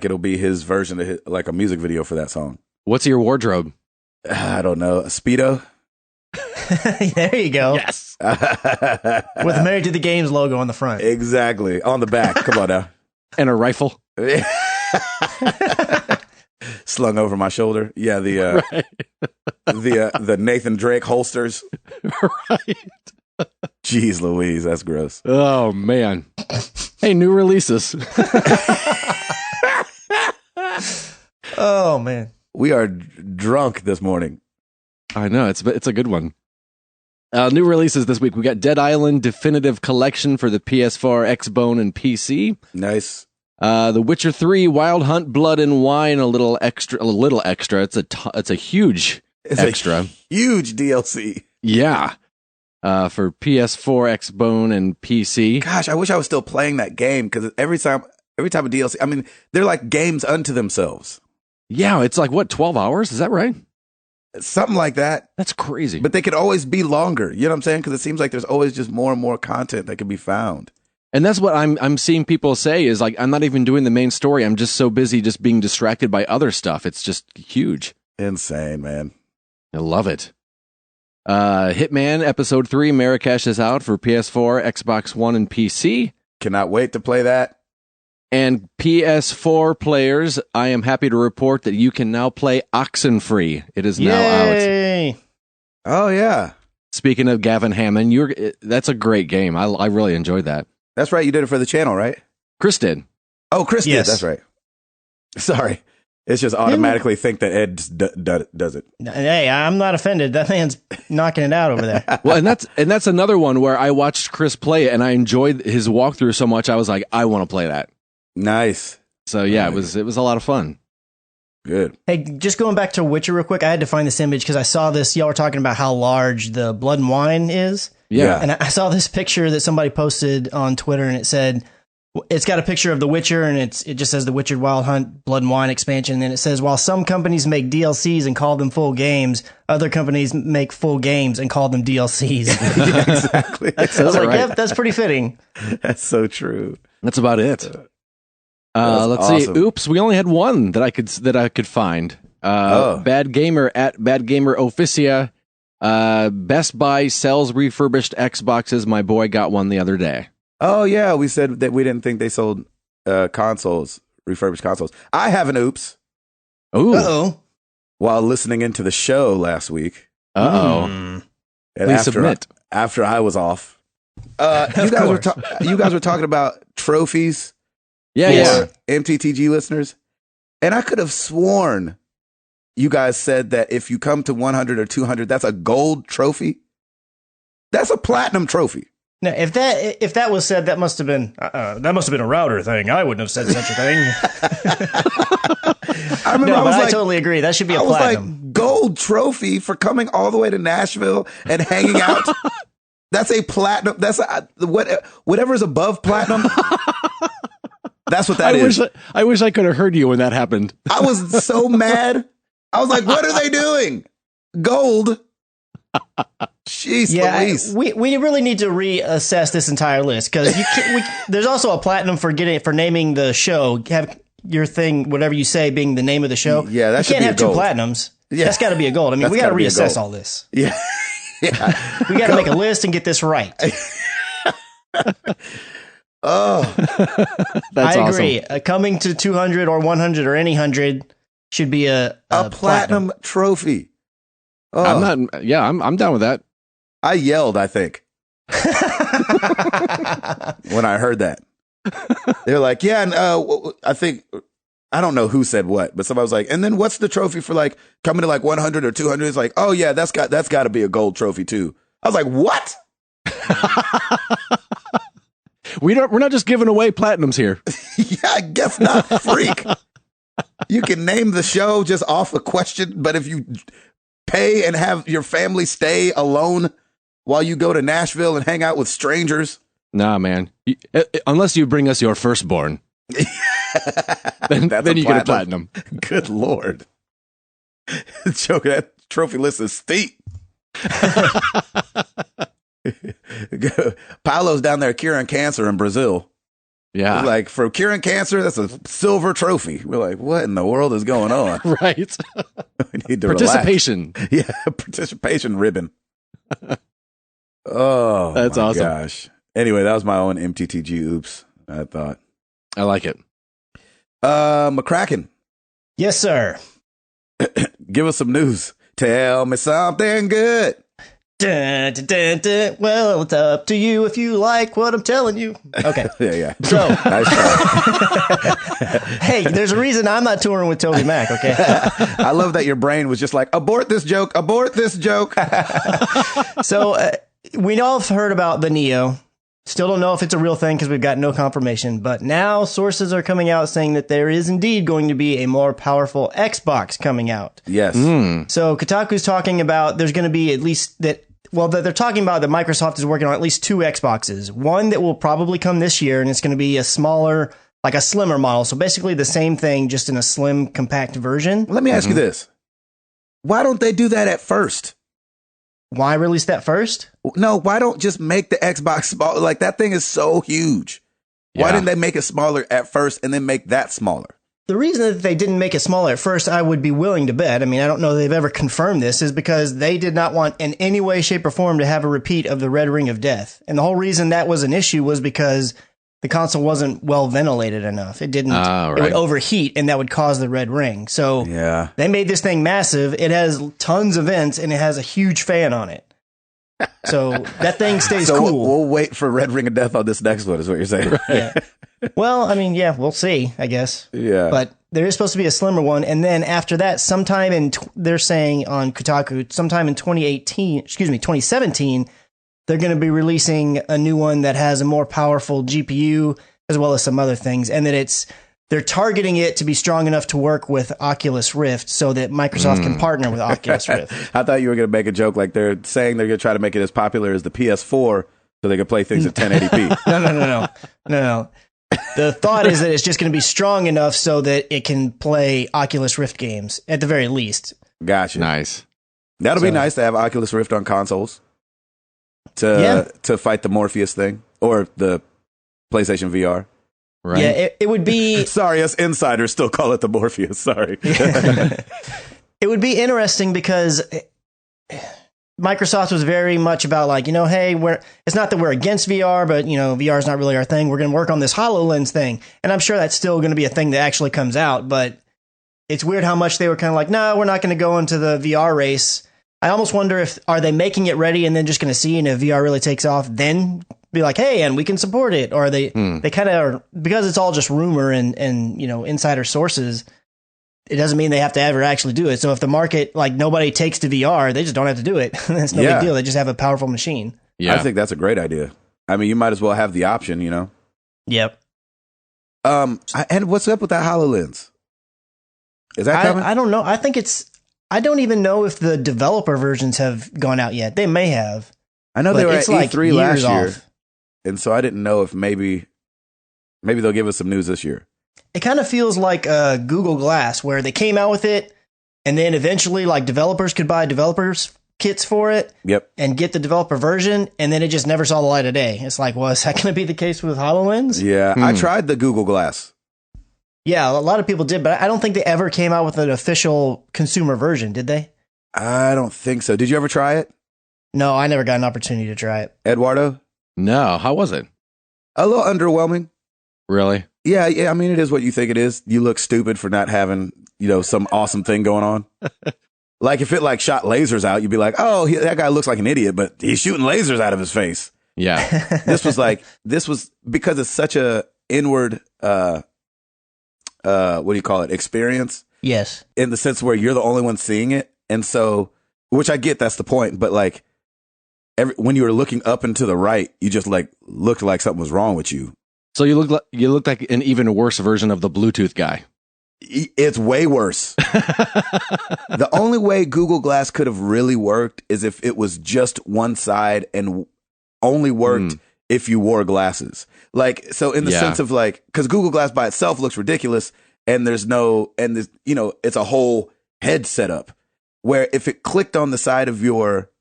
it'll be his version of like a music video for that song. What's your wardrobe? I don't know. A Speedo? There you go. Yes. With the Married to the Games logo on the front. Exactly. On the back. Come on now. And a rifle. slung over my shoulder. Yeah, Right. the Nathan Drake holsters. Right. Jeez Louise, that's gross. Oh man. Hey, new releases. Oh man. We are drunk this morning. I know it's a good one. New releases this week. We got Dead Island Definitive Collection for the PS4, Xbone, and PC. Nice. The Witcher 3 Wild Hunt Blood and Wine, a little extra. It's a huge extra. Huge DLC. Yeah. For PS4, Xbone, and PC. Gosh, I wish I was still playing that game because every time a DLC, I mean, they're like games unto themselves. Yeah, it's like what, 12 hours? Is that right? Something like that. That's crazy. But they could always be longer. You know what I'm saying? Because it seems like there's always just more and more content that can be found. And that's what I'm seeing people say is like, I'm not even doing the main story. I'm just so busy just being distracted by other stuff. It's just huge. Insane, man. I love it. Hitman Episode 3 Marrakesh is out for PS4, Xbox One, and PC. Cannot wait to play that. And PS4 players, I am happy to report that you can now play Oxenfree. It is now out. Yay! Oh, yeah. Speaking of Gavin Hammond, that's a great game. I really enjoyed that. That's right. You did it for the channel, right? Chris did. Oh, Chris Yes. did. That's right. Sorry. It's just automatically think that Ed does it. Hey, I'm not offended. That man's knocking it out over there. Well, and that's another one where I watched Chris play it and I enjoyed his walkthrough so much. I was like, I want to play that. Nice. So yeah, Nice. it was a lot of fun. Good. Hey, just going back to Witcher real quick, I had to find this image because I saw this. Y'all were talking about how large the Blood and Wine is. Yeah. And I saw this picture that somebody posted on Twitter, and it said, it's got a picture of The Witcher, and it just says The Witcher Wild Hunt Blood and Wine expansion. And then it says, while some companies make DLCs and call them full games, other companies make full games and call them DLCs. Yeah, exactly. I was like, right. yep, that's pretty fitting. That's so true. That's about it. That's Let's awesome. see. Oops, we only had one that I could find. Bad Gamer at Bad Gamer Officia. Best Buy sells refurbished Xboxes. My boy got one the other day. Oh, yeah. We said that we didn't think they sold consoles, refurbished consoles. I have an oops Ooh. Uh-oh. while listening into the show last week. Uh-oh. And Please submit. After I was off, you guys were talking about trophies. Yeah. for MTTG listeners. And I could have sworn you guys said that if you come to 100 or 200, that's a gold trophy. That's a platinum trophy. Now, if that was said, that must have been a router thing. I wouldn't have said such a thing. I remember No, I was but I like, tody agree. That should be a I was platinum. like, gold trophy for coming all the way to Nashville and hanging out. That's a platinum. That's whatever's above platinum. That's what that is. I wish I could have heard you when that happened. I was so mad. I was like, what are they doing? Gold. Jeez Louise. We really need to reassess this entire list because there's also a platinum for naming the show. Have your thing, whatever you say, being the name of the show. Yeah, that you should can't be a have two gold. platinums. Yeah. That's got to be a gold. I mean, That's we got to gotta be a reassess gold. all this. Yeah. Yeah. We got to make a list and get this right. Oh, That's I awesome. agree. Coming to 200 or 100 or any 100 should be a platinum trophy. Oh, I'm down with that. I yelled, I think, when I heard that. They're like, yeah, and I think, I don't know who said what, but somebody was like, and then what's the trophy for like coming to like 100 or 200? It's like, oh yeah, that's got to be a gold trophy too. I was like, what? We're not just giving away platinums here. Yeah, I guess not, freak. You can name the show just off a question, but if you pay and have your family stay alone while you go to Nashville and hang out with strangers. Nah, man. Unless you bring us your firstborn, then you get a platinum. Good Lord. Joke, that trophy list is steep. Paulo's down there curing cancer in Brazil. Yeah. Like, for curing cancer, that's a silver trophy. We're like, what in the world is going on? Right. We need to Participation. relax. Yeah, participation ribbon. Oh, That's my awesome. Gosh. Anyway, that was my own MTTG oops, I thought. I like it. McCracken, Yes, sir. Give us some news. Tell me something good. Dun, dun, dun, dun. Well, it's up to you if you like what I'm telling you. Okay. Yeah. So, Nice try. hey, there's a reason I'm not touring with Toby Mac, okay? I love that your brain was just like, abort this joke, abort this joke. So, we all have heard about the Neo. Still don't know if it's a real thing because we've got no confirmation. But now sources are coming out saying that there is indeed going to be a more powerful Xbox coming out. Yes. So Kotaku's talking about there's going to be at least that. Well, they're talking about that Microsoft is working on at least 2 Xboxes. One that will probably come this year, and it's going to be a smaller, like a slimmer model. So basically the same thing, just in a slim, compact version. Let me ask you this. Why don't they do that at first? Why release that first? No, why don't just make the Xbox smaller? Like, that thing is so huge. Why didn't they make it smaller at first and then make that smaller? The reason that they didn't make it smaller at first, I would be willing to bet, I mean, I don't know they've ever confirmed this, is because they did not want in any way, shape, or form to have a repeat of the Red Ring of Death. And the whole reason that was an issue was because the console wasn't well ventilated enough. It didn't, It would overheat and that would cause the red ring. So they made this thing massive. It has tons of vents and it has a huge fan on it. So that thing stays cool. We'll wait for Red Ring of Death on this next one, is what you're saying. Right? Yeah. Well, I mean, yeah, we'll see, I guess. Yeah. But there is supposed to be a slimmer one. And then after that, sometime in, they're saying on Kotaku, sometime in 2017, they're going to be releasing a new one that has a more powerful GPU as well as some other things. And that they're targeting it to be strong enough to work with Oculus Rift so that Microsoft can partner with Oculus Rift. I thought you were going to make a joke like they're saying they're going to try to make it as popular as the PS4 so they can play things at 1080p. No. The thought is that it's just going to be strong enough so that it can play Oculus Rift games at the very least. Gotcha. Nice. That'll be nice to have Oculus Rift on consoles to fight the Morpheus thing or the PlayStation VR. Right. Yeah, it would be... Sorry, us insiders still call it the Morpheus. Sorry. It would be interesting because Microsoft was very much about like, hey, it's not that we're against VR, but, VR is not really our thing. We're going to work on this HoloLens thing. And I'm sure that's still going to be a thing that actually comes out. But it's weird how much they were kind of like, no, we're not going to go into the VR race. I almost wonder are they making it ready and then just going to see, and if VR really takes off, then be like, hey, and we can support it. Or they kind of are, because it's all just rumor and insider sources, it doesn't mean they have to ever actually do it. So if the market, like nobody takes to VR, they just don't have to do it. It's no big deal. They just have a powerful machine. Yeah. I think that's a great idea. I mean, you might as well have the option, Yep. And what's up with that HoloLens? Is that coming? I don't know. I don't even know if the developer versions have gone out yet. They may have. I know they were at E3 last year. Off. And so I didn't know if maybe they'll give us some news this year. It kind of feels like Google Glass, where they came out with it, and then eventually, like, developers could buy developers kits for it, and get the developer version, and then it just never saw the light of day. It's like, well, is that going to be the case with HoloLens? Yeah, I tried the Google Glass. Yeah, a lot of people did, but I don't think they ever came out with an official consumer version, did they? I don't think so. Did you ever try it? No, I never got an opportunity to try it. Eduardo? No, how was it? A little underwhelming. Really? Yeah. I mean, it is what you think it is. You look stupid for not having, some awesome thing going on. Like if it shot lasers out, you'd be like, oh, that guy looks like an idiot, but he's shooting lasers out of his face. Yeah. This was because it's such a inward, what do you call it? Experience. Yes. In the sense where you're the only one seeing it. And so, which I get, that's the point. But when you were looking up and to the right, you just looked like something was wrong with you. So you look like an even worse version of the Bluetooth guy. It's way worse. The only way Google Glass could have really worked is if it was just one side and only worked if you wore glasses. So in the sense of because Google Glass by itself looks ridiculous, and it's a whole head setup where if it clicked on the side of your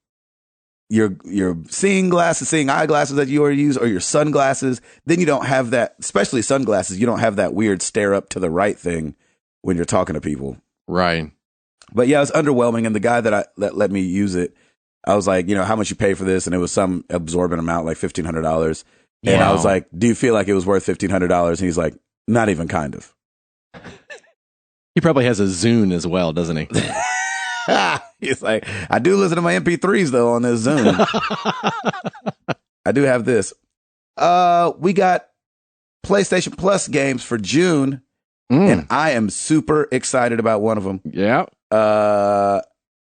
seeing eyeglasses that you already use, or your sunglasses, then you don't have that, especially sunglasses, you don't have that weird stare up to the right thing when you're talking to people. Right. But yeah, it's underwhelming. And the guy that let me use it, I was like, how much you pay for this? And it was some absorbent amount, like $1,500. And I was like, do you feel like it was worth $1,500? And he's like, not even kind of. He probably has a Zune as well, doesn't he? He's like, I do listen to my MP3s though on this Zoom. I do have this. We got PlayStation Plus games for June, and I am super excited about one of them. Yeah.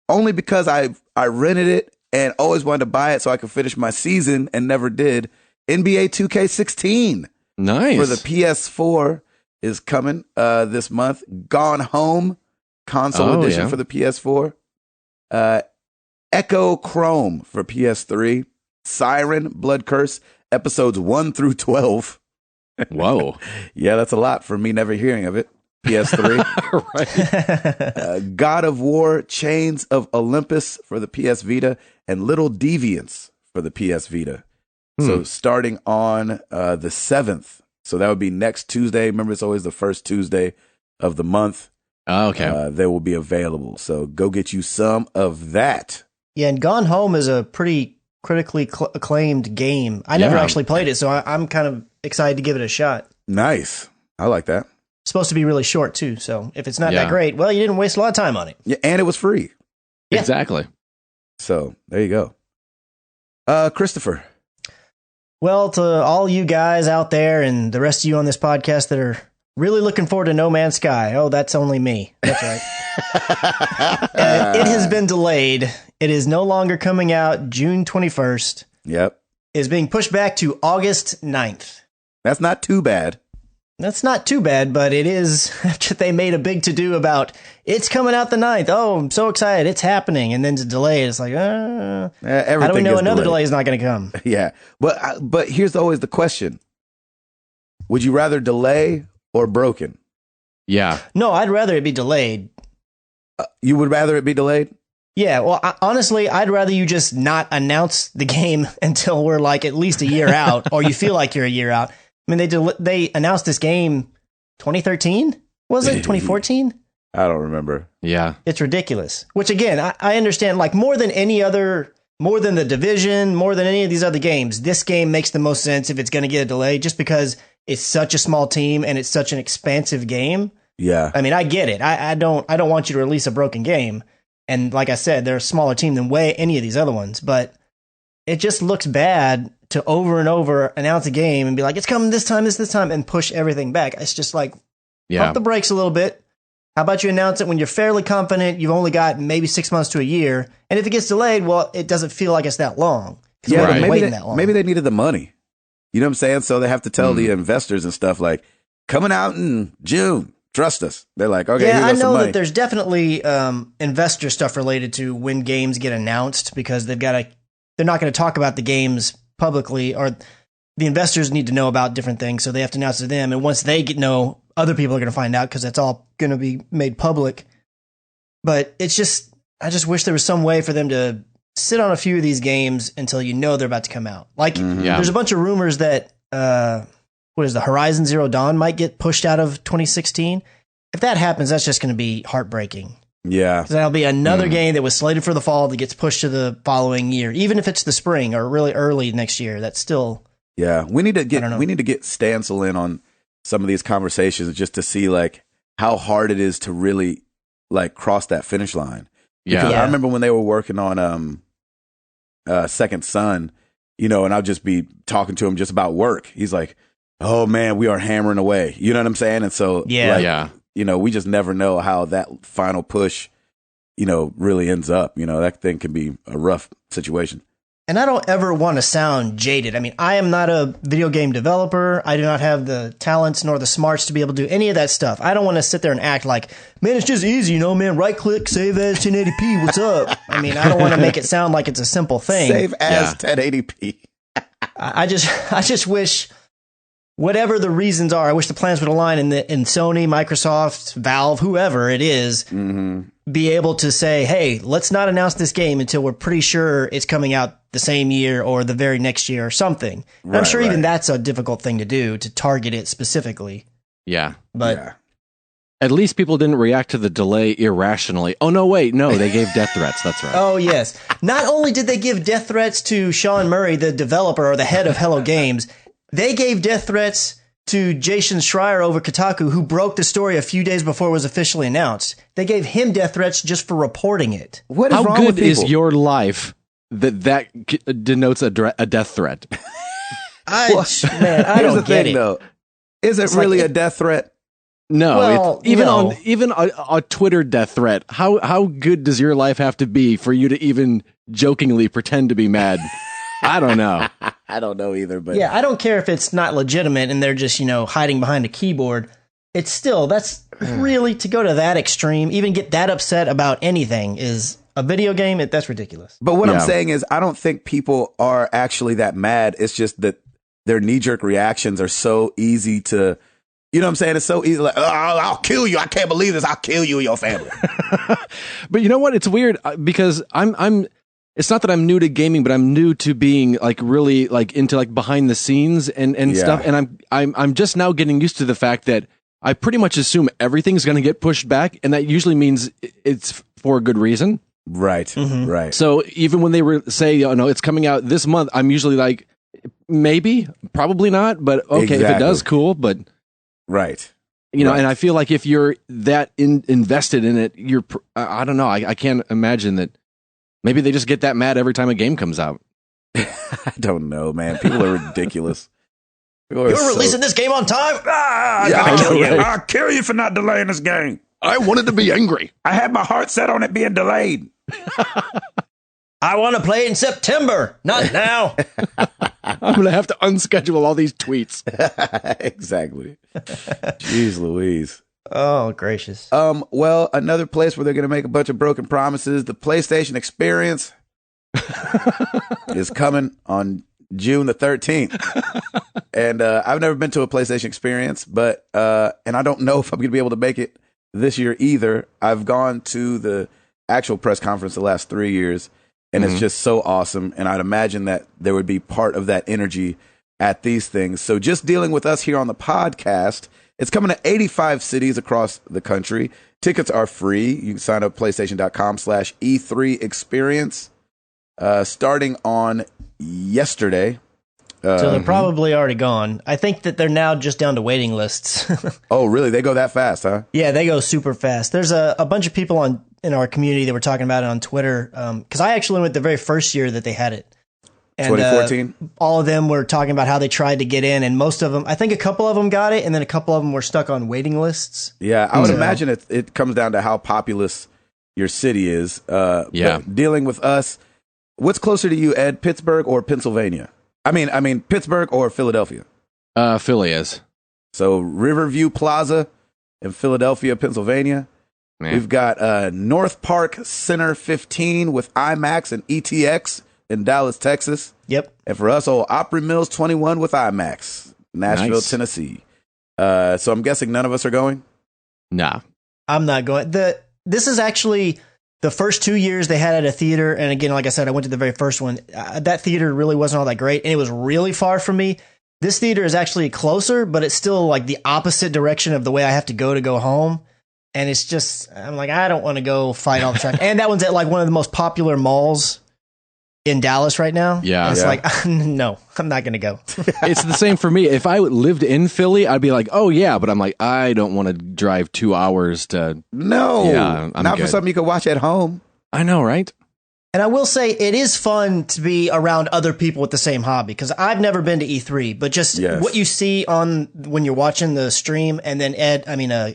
Only because I rented it and always wanted to buy it so I could finish my season and never did. NBA 2K16 Nice. for the PS4 is coming this month. Gone Home console edition for the PS4. Echo Chrome for PS3. Siren Blood Curse episodes 1 through 12. Whoa. Yeah, that's a lot for me never hearing of it. PS3. Right. God of War Chains of Olympus for the PS Vita, and Little Deviants for the PS Vita. So starting on the 7th. So that would be next Tuesday. Remember, it's always the first Tuesday of the month. Oh, okay. They will be available. So go get you some of that. Yeah, and Gone Home is a pretty critically acclaimed game. I never actually played it, so I'm kind of excited to give it a shot. Nice. I like that. It's supposed to be really short, too. So if it's not that great, well, you didn't waste a lot of time on it. Yeah, and it was free. Yeah. Exactly. So there you go. Christopher. Well, to all you guys out there and the rest of you on this podcast that are really looking forward to No Man's Sky. Oh, that's only me. That's right. It has been delayed. It is no longer coming out June 21st. Yep. It is being pushed back to August 9th. That's not too bad. That's not too bad, but it is after they made a big to-do about it's coming out the 9th. Oh, I'm so excited. It's happening. And then to delay it, it's like, how do we know another delay is not going to come? Yeah. But here's always the question. Would you rather delay or broken? Yeah. No, I'd rather it be delayed. You would rather it be delayed? Yeah, well, honestly, I'd rather you just not announce the game until we're like at least a year out, or you feel like you're a year out. I mean, they announced this game 2013? Was it 2014? I don't remember. Yeah. It's ridiculous. Which again, I understand, like more than The Division, more than any of these other games, this game makes the most sense if it's going to get a delay, just because it's such a small team and it's such an expansive game. Yeah. I mean, I get it. I don't want you to release a broken game. And like I said, they're a smaller team than any of these other ones, but it just looks bad to over and over announce a game and be like, it's coming this time, and push everything back. It's just like, pump the brakes a little bit. How about you announce it when you're fairly confident you've only got maybe 6 months to a year? And if it gets delayed, well, it doesn't feel like it's that long. Yeah, maybe they needed the money. You know what I'm saying? So they have to tell the investors and stuff like, coming out in June. Trust us. They're like, okay, yeah, I know that there's definitely investor stuff related to when games get announced, because they're not going to talk about the games publicly, or the investors need to know about different things, so they have to announce to them. And once they know, other people are going to find out because that's all going to be made public. But I just wish there was some way for them to sit on a few of these games until you know they're about to come out. Like, there's a bunch of rumors that the Horizon Zero Dawn might get pushed out of 2016. If that happens, that's just going to be heartbreaking. Yeah. That'll be another game that was slated for the fall that gets pushed to the following year, even if it's the spring or really early next year. That's still. Yeah, we need to get Stancil in on some of these conversations just to see like how hard it is to really like cross that finish line. Yeah. I remember when they were working on Second Son, and I'll just be talking to him just about work. He's like, "Oh man, we are hammering away." You know what I'm saying? And so we just never know how that final push, really ends up. That thing can be a rough situation. And I don't ever want to sound jaded. I mean, I am not a video game developer. I do not have the talents nor the smarts to be able to do any of that stuff. I don't want to sit there and act like, man, it's just easy, man. Right click, save as 1080p. What's up? I mean, I don't want to make it sound like it's a simple thing. Save as 1080p. I just wish, whatever the reasons are, I wish the plans would align in Sony, Microsoft, Valve, whoever it is, be able to say, hey, let's not announce this game until we're pretty sure it's coming out the same year or the very next year or something. Right, I'm sure even that's a difficult thing to do, to target it specifically. Yeah. But at least people didn't react to the delay irrationally. Oh, no, wait. No, they gave death threats. That's right. Oh, yes. Not only did they give death threats to Sean Murray, the developer or the head of Hello Games, they gave death threats to Jason Schreier over Kotaku, who broke the story a few days before it was officially announced. They gave him death threats just for reporting it. What is How wrong with good is people? your life that denotes a death threat? I Here's don't the get thing, it. though. Is it It's really like a death threat? No, Well, even no. even a Twitter death threat. How good does your life have to be for you to even jokingly pretend to be mad? I don't know. I don't know either, but Yeah, I don't care if it's not legitimate and they're just, hiding behind a keyboard. It's still, that's really, to go to that extreme, even get that upset about anything is a video game. That's ridiculous. But what I'm Yeah. saying is, I don't think people are actually that mad. It's just that their knee jerk reactions are so easy to, you know what I'm saying? It's so easy. Like, oh, I'll kill you. I can't believe this. I'll kill you and your family. But you know what? It's weird because I'm. It's not that I'm new to gaming, but I'm new to being like really like into like behind the scenes and Yeah. stuff. And I'm just now getting used to the fact that I pretty much assume everything's going to get pushed back, and that usually means it's for a good reason. Right. Mhm. Right. So even when they were say, it's coming out this month, I'm usually like, maybe, probably not, but okay, if it Exactly. does, cool. But Right. you know, Right. and I feel like if you're that invested in it, I don't know. I can't imagine that. Maybe they just get that mad every time a game comes out. I don't know, man. People are ridiculous. People are You're so- releasing this game on time? Ah, Yeah, I I gotta kill know, you. right? I'll kill you for not delaying this game. I wanted to be angry. I had my heart set on it being delayed. I want to play in September, not now. I'm gonna have to unschedule all these tweets. Exactly. Jeez Louise. Oh, gracious. Well, another place where they're going to make a bunch of broken promises. The PlayStation Experience is coming on June the 13th. And I've never been to a PlayStation Experience, but and I don't know if I'm going to be able to make it this year either. I've gone to the actual press conference the last 3 years, and it's just so awesome. And I'd imagine that there would be part of that energy at these things. So just dealing with us here on the podcast, it's coming to 85 cities across the country. Tickets are free. You can sign up PlayStation.com/E3 experience starting on yesterday. So they're probably already gone. I think that they're now just down to waiting lists. Oh, really? They go that fast, huh? Yeah, they go super fast. There's a bunch of people in our community that were talking about it on Twitter. Because I actually went the very first year that they had it. And, 2014? all of them were talking about how they tried to get in, and most of them, I think a couple of them got it, and then a couple of them were stuck on waiting lists. Yeah, I would So- imagine it comes down to how populous your city is. Yeah. But dealing with us, what's closer to you, Ed, Pittsburgh or Pennsylvania? I mean Pittsburgh or Philadelphia? Philly is. So Riverview Plaza in Philadelphia, Pennsylvania. Man. We've got North Park Center 15 with IMAX and ETX in Dallas, Texas. Yep. And for us, old Opry Mills 21 with IMAX, Nashville, Nice. Tennessee. So I'm guessing none of us are going? Nah. I'm not going. This is actually the first 2 years they had at a theater, and again, like I said, I went to the very first one. That theater really wasn't all that great, and it was really far from me. This theater is actually closer, but it's still like the opposite direction of the way I have to go home. And it's just, I'm like, I don't want to go fight all the time. And that one's at like one of the most popular malls in Dallas right now. Yeah. And it's Yeah. like, no, I'm not going to go. It's the same for me. If I lived in Philly, I'd be like, oh yeah, but I'm like, I don't want to drive 2 hours to. No. Yeah, I'm not for good. something you could watch at home. I know, right? And I will say it is fun to be around other people with the same hobby, because I've never been to E3, but just Yes. what you see on when you're watching the stream, and then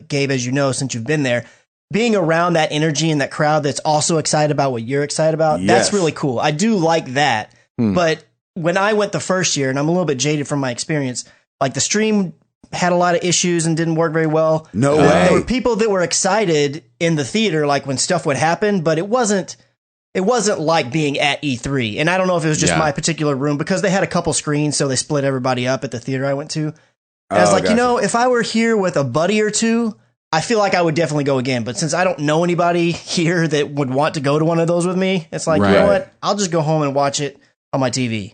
Gabe, as you know, since you've been there, being around that energy and that crowd that's also excited about what you're excited about, Yes. that's really cool. I do like that. But when I went the first year, and I'm a little bit jaded from my experience, like the stream had a lot of issues and didn't work very well. No There were way. people that were excited in the theater, like when stuff would happen, but it wasn't like being at E3. And I don't know if it was just Yeah. my particular room, because they had a couple screens, so they split everybody up at the theater I went to. And I was Oh, like, gotcha. if I were here with a buddy or two, I feel like I would definitely go again. But since I don't know anybody here that would want to go to one of those with me, it's like, you Right. know what? I'll just go home and watch it on my TV.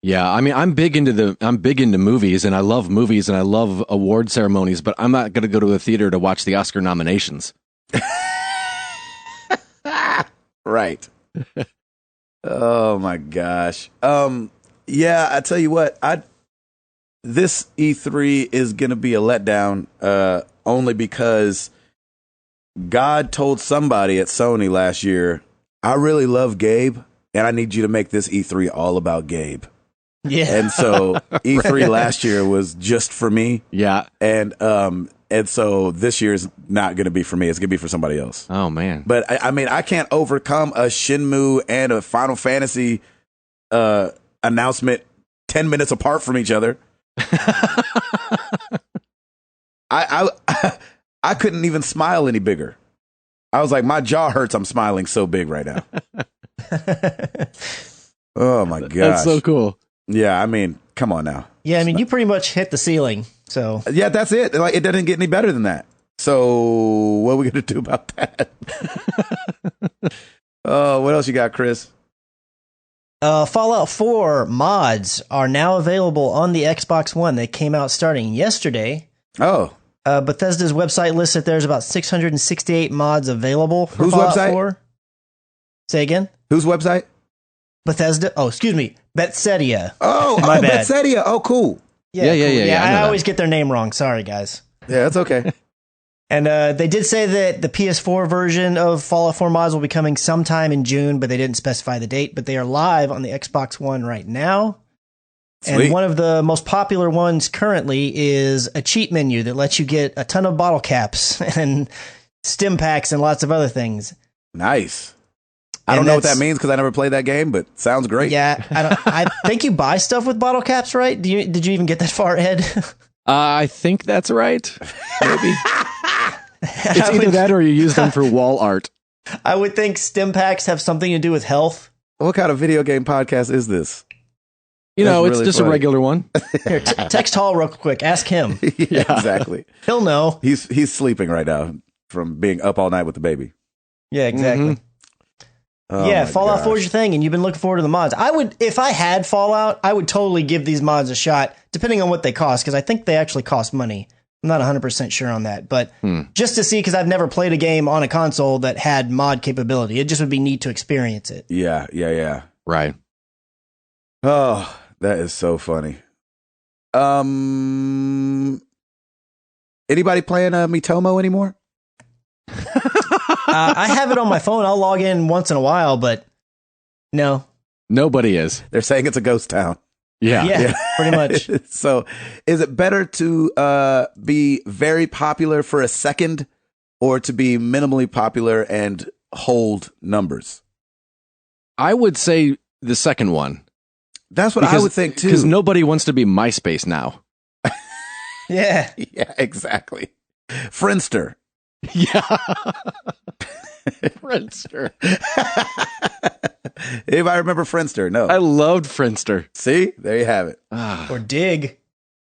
Yeah, I mean, I'm big into movies, and I love movies, and I love award ceremonies, but I'm not going to go to a theater to watch the Oscar nominations. Right. Oh my gosh. Yeah, I tell you what, this E3 is going to be a letdown, only because God told somebody at Sony last year, I really love Gabe, and I need you to make this E3 all about Gabe. Yeah. And so E3 last year was just for me. Yeah. And so this year is not going to be for me. It's going to be for somebody else. Oh, man. But I mean, I can't overcome a Shenmue and a Final Fantasy announcement 10 minutes apart from each other. I couldn't even smile any bigger. I was like, my jaw hurts. I'm smiling so big right now. Oh my gosh. That's so cool. Yeah, I mean, come on now. Yeah, I mean, you pretty much hit the ceiling. So Yeah, that's it. Like, it doesn't get any better than that. So what are we going to do about that? Oh, what else you got, Chris? Fallout 4 mods are now available on the Xbox One. They came out starting yesterday. Oh, Bethesda's website lists that there's about 668 mods available for Whose Fallout website? 4. Say again? whose website? Bethesda. Oh, excuse me. Bethesda. Oh, My bad. Bethesda. Oh, cool. Yeah, I know I that. always get their name wrong. Sorry, guys. Yeah, that's okay. And they did say that the PS4 version of Fallout 4 mods will be coming sometime in June, but they didn't specify the date. But they are live on the Xbox One right now. Sweet. And one of the most popular ones currently is a cheat menu that lets you get a ton of bottle caps and stim packs and lots of other things. Nice. I And don't know what that's- that means because I never played that game, but sounds great. Yeah, I think you buy stuff with bottle caps, right? Did you even get that far, Ed? I think that's right. Maybe. It's I either would, that or you use them for wall art. I would think stim packs have something to do with health. What kind of video game podcast is this? You That's know, it's really just funny. a regular one. Here, text Hall real quick. Ask him. Yeah, exactly. He'll know. He's sleeping right now from being up all night with the baby. Yeah, exactly. Oh Yeah, my Fallout 4 is gosh. your thing, and you've been looking forward to the mods. I would, if I had Fallout, I would totally give these mods a shot, depending on what they cost, because I think they actually cost money. I'm not 100% sure on that, but just to see, because I've never played a game on a console that had mod capability. It just would be neat to experience it. Yeah. Right. Oh, that is so funny. Anybody playing Mitomo anymore? I have it on my phone. I'll log in once in a while, but no. Nobody is. They're saying it's a ghost town. Yeah, pretty much. So, is it better to be very popular for a second, or to be minimally popular and hold numbers? I would say the second one. That's what I would think too. Because nobody wants to be MySpace now. Yeah. Yeah, exactly. Friendster. Yeah. Friendster. Anybody remember Friendster? No. I loved Friendster. See, there you have it. Or Dig.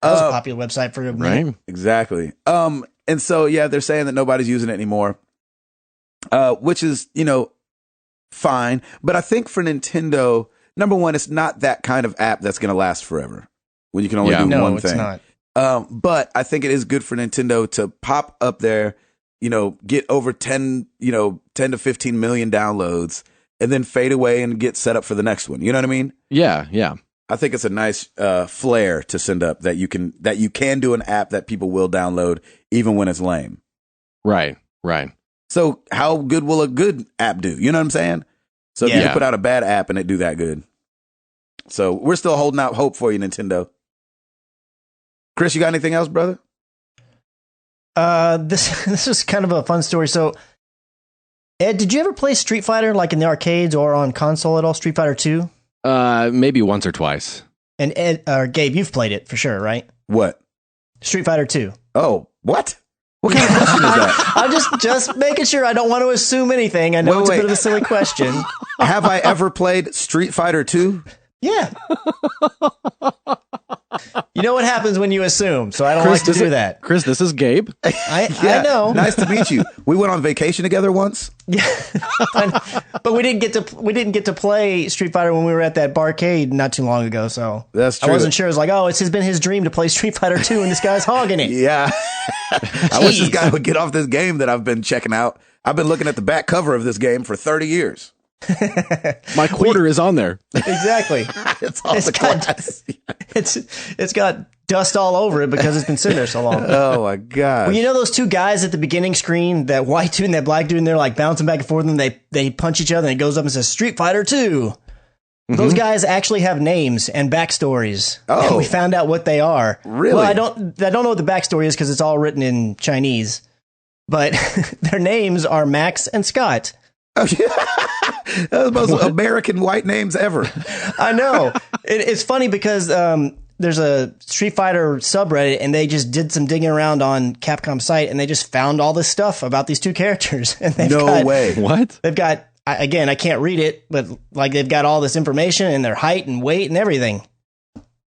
That was a popular website for a minute. Right? Exactly. And so yeah, they're saying that nobody's using it anymore, which is, fine. But I think for Nintendo, number one, it's not that kind of app that's going to last forever when you can only do No, one it's thing. not. But I think it is good for Nintendo to pop up there, get over 10 to 15 million downloads and then fade away and get set up for the next one. You know what I mean? Yeah. I think it's a nice flair to send up that you can do an app that people will download even when it's lame. Right. So how good will a good app do? You know what I'm saying? So if you Yeah. can put out a bad app and it do that good. So we're still holding out hope for you, Nintendo. Chris, you got anything else, brother? This is kind of a fun story. So, Ed, did you ever play Street Fighter like in the arcades or on console at all? Street Fighter 2? Maybe once or twice. And Ed or Gabe, you've played it for sure, right? What? Street Fighter 2. Oh, what? What kind of question is that? I'm just making sure. I don't want to assume anything. I know Wait, it's a wait. bit of a silly question. Have I ever played Street Fighter 2? Yeah. You know what happens when you assume, so I don't like to do that. Chris, this is Gabe. I know. Nice to meet you. We went on vacation together once. Yeah. But we didn't get to play Street Fighter when we were at that barcade not too long ago, so That's I true. wasn't sure. It was like, oh, been his dream to play Street Fighter 2 and this guy's hogging it. Yeah. I wish this guy would get off this game that I've been checking out. I've been looking at the back cover of this game for 30 years. My quarter is on there. Exactly. It's all the got, class. it's got dust all over it because it's been sitting there so long. Oh my god! Well, you know those two guys at the beginning screen, that white dude and that black dude, and they're like bouncing back and forth, and they punch each other, and it goes up and says Street Fighter 2. Those guys actually have names and backstories. Oh. And we found out what they are. Really? Well, I don't know what the backstory is because it's all written in Chinese. But their names are Max and Scott. Oh, yeah. Those most American white names ever. I know. It's funny because there's a Street Fighter subreddit, and they just did some digging around on Capcom's site, and they just found all this stuff about these two characters. And No way. What? They've got, again, I can't read it, but like they've got all this information and their height and weight and everything.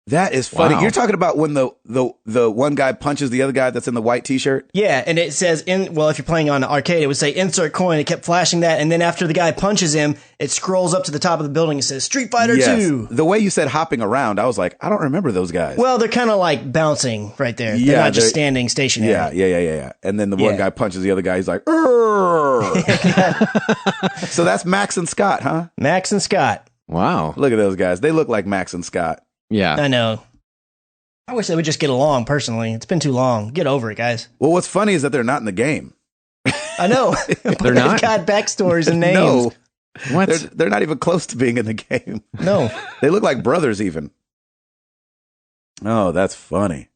That is funny. Wow. You're talking about when the one guy punches the other guy that's in the white T-shirt? Yeah, and it says, if you're playing on arcade, it would say insert coin. It kept flashing that, and then after the guy punches him, it scrolls up to the top of the building and says Street Fighter 2. The way you said hopping around, I was like, I don't remember those guys. Well, they're kind of like bouncing right there. Yeah, They're not just they're- standing stationary. Yeah. And then the one Yeah. guy punches the other guy. He's like, "Urgh." So that's Max and Scott, huh? Max and Scott. Wow. Look at those guys. They look like Max and Scott. Yeah. I know. I wish they would just get along personally. It's been too long. Get over it, guys. Well, what's funny is that they're not in the game. I know. But They're not? They've got backstories and names. No, What? they're not even close to being in the game. No. They look like brothers even. Oh, that's funny.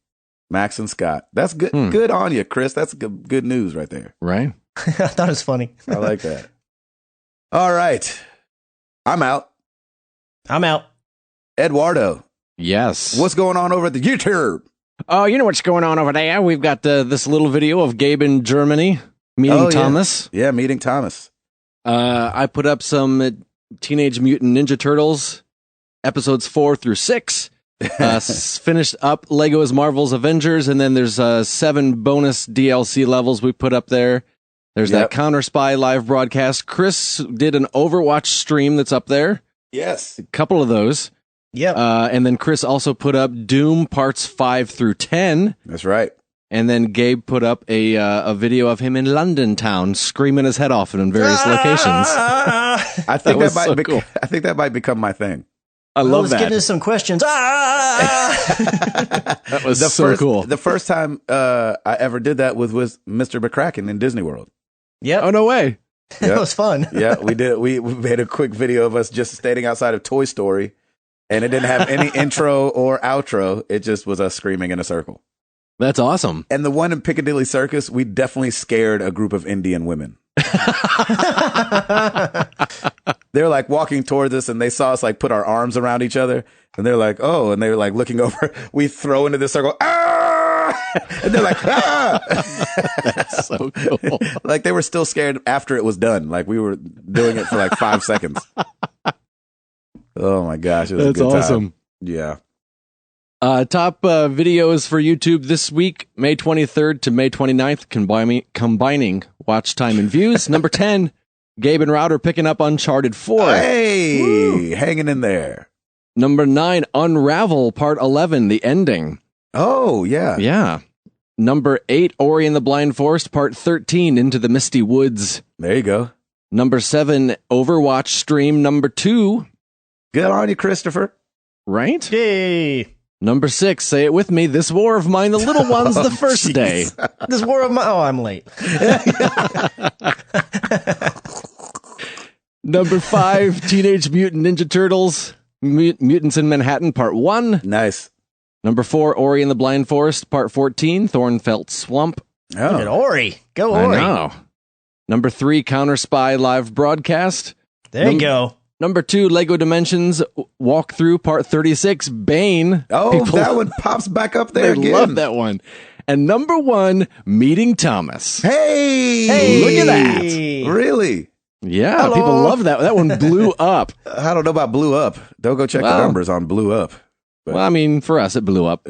Max and Scott. That's good. Good on you, Chris. That's good news right there. Right? I thought it was funny. I like that. All right. I'm out. I'm out. Eduardo, Yes. what's going on over at the YouTube? Oh, you know what's going on over there? We've got this little video of Gabe in Germany meeting Oh, yeah. Thomas. Yeah, meeting Thomas. I put up some Teenage Mutant Ninja Turtles episodes 4 through 6. Finished up Lego's Marvel's Avengers, and then there's 7 bonus DLC levels we put up there. There's Yep. that Counter Spy live broadcast. Chris did an Overwatch stream that's up there. Yes. A couple of those. Yep. And then Chris also put up Doom parts 5 through 10. That's right. And then Gabe put up a video of him in London town screaming his head off in various locations. I think was that, so might cool. I think that might become my thing. I love Let's that. get into some questions. That was so first, cool. The first time I ever did that was Mr. McCracken in Disney World. Yep. Oh, no way. That was fun. Yeah, we did. We made a quick video of us just standing outside of Toy Story, and it didn't have any intro or outro. It just was us screaming in a circle. That's awesome. And the one in Piccadilly Circus, we definitely scared a group of Indian women. They were like walking towards us, and they saw us like put our arms around each other, and they're like, "Oh!" And they were like looking over. We throw into the circle, ah! And they're like, "Ah!" That's so cool. Like they were still scared after it was done. Like we were doing it for like 5 seconds. Oh my gosh, it was That's a good time. awesome. Yeah. Top videos for YouTube this week, May 23rd to May 29th, combining watch time and views. Number 10, Gabe and Router picking up Uncharted 4. Hey, hanging in there. Number 9, Unravel Part 11, the ending. Oh yeah. Yeah. Number 8, Ori and the Blind Forest Part 13, Into the Misty Woods. There you go. Number 7, Overwatch stream number 2. Good on you, Christopher. Right? Yay. Number 6, say it with me, This War of Mine, the Little Ones, the first day. This war of my... Oh, I'm late. Number 5, Teenage Mutant Ninja Turtles, Mutants in Manhattan, Part 1. Nice. Number 4, Ori and the Blind Forest, Part 14, Thornfelt Swamp. Look at Oh, Ori. Go I Ori. know. Number 3, Counter Spy live broadcast. There you go. Number 2, Lego Dimensions Walkthrough Part 36, Bane. oh, People- that one pops back up They there again. love that one. And number 1, Meeting Thomas. Hey, Look at that. Hey. Really? Yeah, Hello. people love that. That one blew up. I don't know about Blew Up. Don't go check the Well. numbers on Blew Up. Well, I mean, for us, it blew up.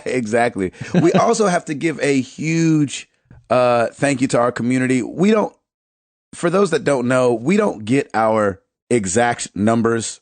Exactly. We also have to give a huge thank you to our community. We don't, for those that don't know, we don't get our exact numbers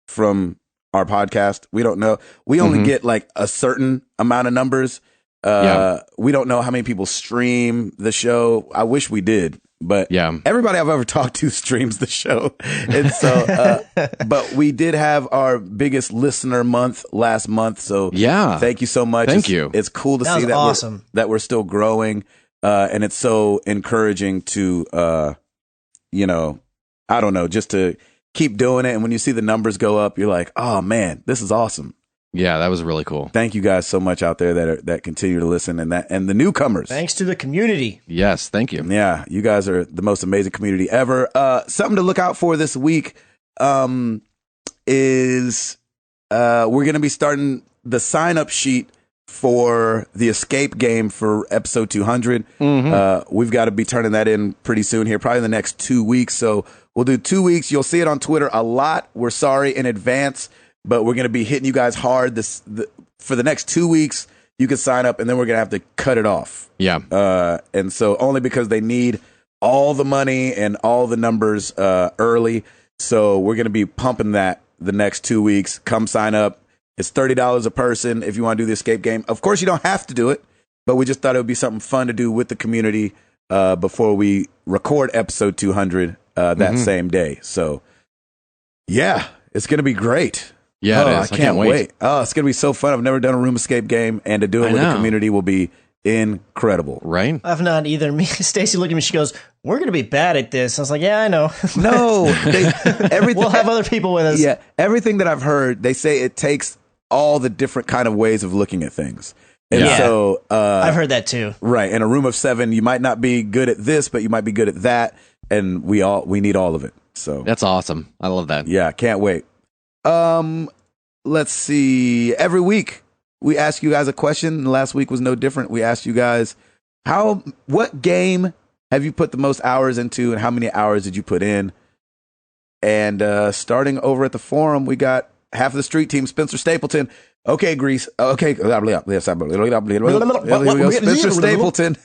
from our podcast. We don't know. We only Mhm. get like a certain amount of numbers. Yeah. We don't know how many people stream the show. I wish we did, But Yeah. everybody I've ever talked to streams the show. And so, but we did have our biggest listener month last month. So Yeah. thank you so much. Thank you. It's cool to That see was that awesome. that we're still growing. And it's so encouraging to, you know, I don't know, just to keep doing it. And when you see the numbers go up, you're like, oh man, this is awesome. Yeah, that was really cool. Thank you guys so much out there that continue to listen and the newcomers. Thanks to the community. Yes, thank you. Yeah, you guys are the most amazing community ever. Something to look out for this week is we're going to be starting the sign up sheet for the escape game for episode 200. We've got to be turning that in pretty soon here, probably in the next 2 weeks. So we'll do 2 weeks. You'll see it on Twitter a lot. We're sorry in advance, but we're going to be hitting you guys hard for the next 2 weeks. You can sign up and then we're going to have to cut it off. Yeah. And so only because they need all the money and all the numbers early. So we're going to be pumping that the next 2 weeks. Come sign up. It's $30 a person if you want to do the escape game. Of course, you don't have to do it, but we just thought it would be something fun to do with the community before we record episode 200 that same day. So, yeah, it's going to be great. Yeah, it is. I can't wait. Oh, it's going to be so fun. I've never done a room escape game, and to do it with the community will be incredible. Right? I've not either. Me, Stacy looked at me. She goes, "We're going to be bad at this." I was like, "Yeah, I know." No, everything. We'll have other people with us. Yeah, everything that I've heard, they say it takes all the different kind of ways of looking at things. And Yeah. so, I've heard that too. right, in a room of 7, you might not be good at this, but you might be good at that, and we need all of it. So That's awesome. I love that. yeah, can't wait. Let's see. Every week we ask you guys a question. Last week was no different. We asked you guys what game have you put the most hours into, and how many hours did you put in? And starting over at the forum, we got half of the street team, Spencer Stapleton. Okay, Grease. Okay, Spencer Stapleton.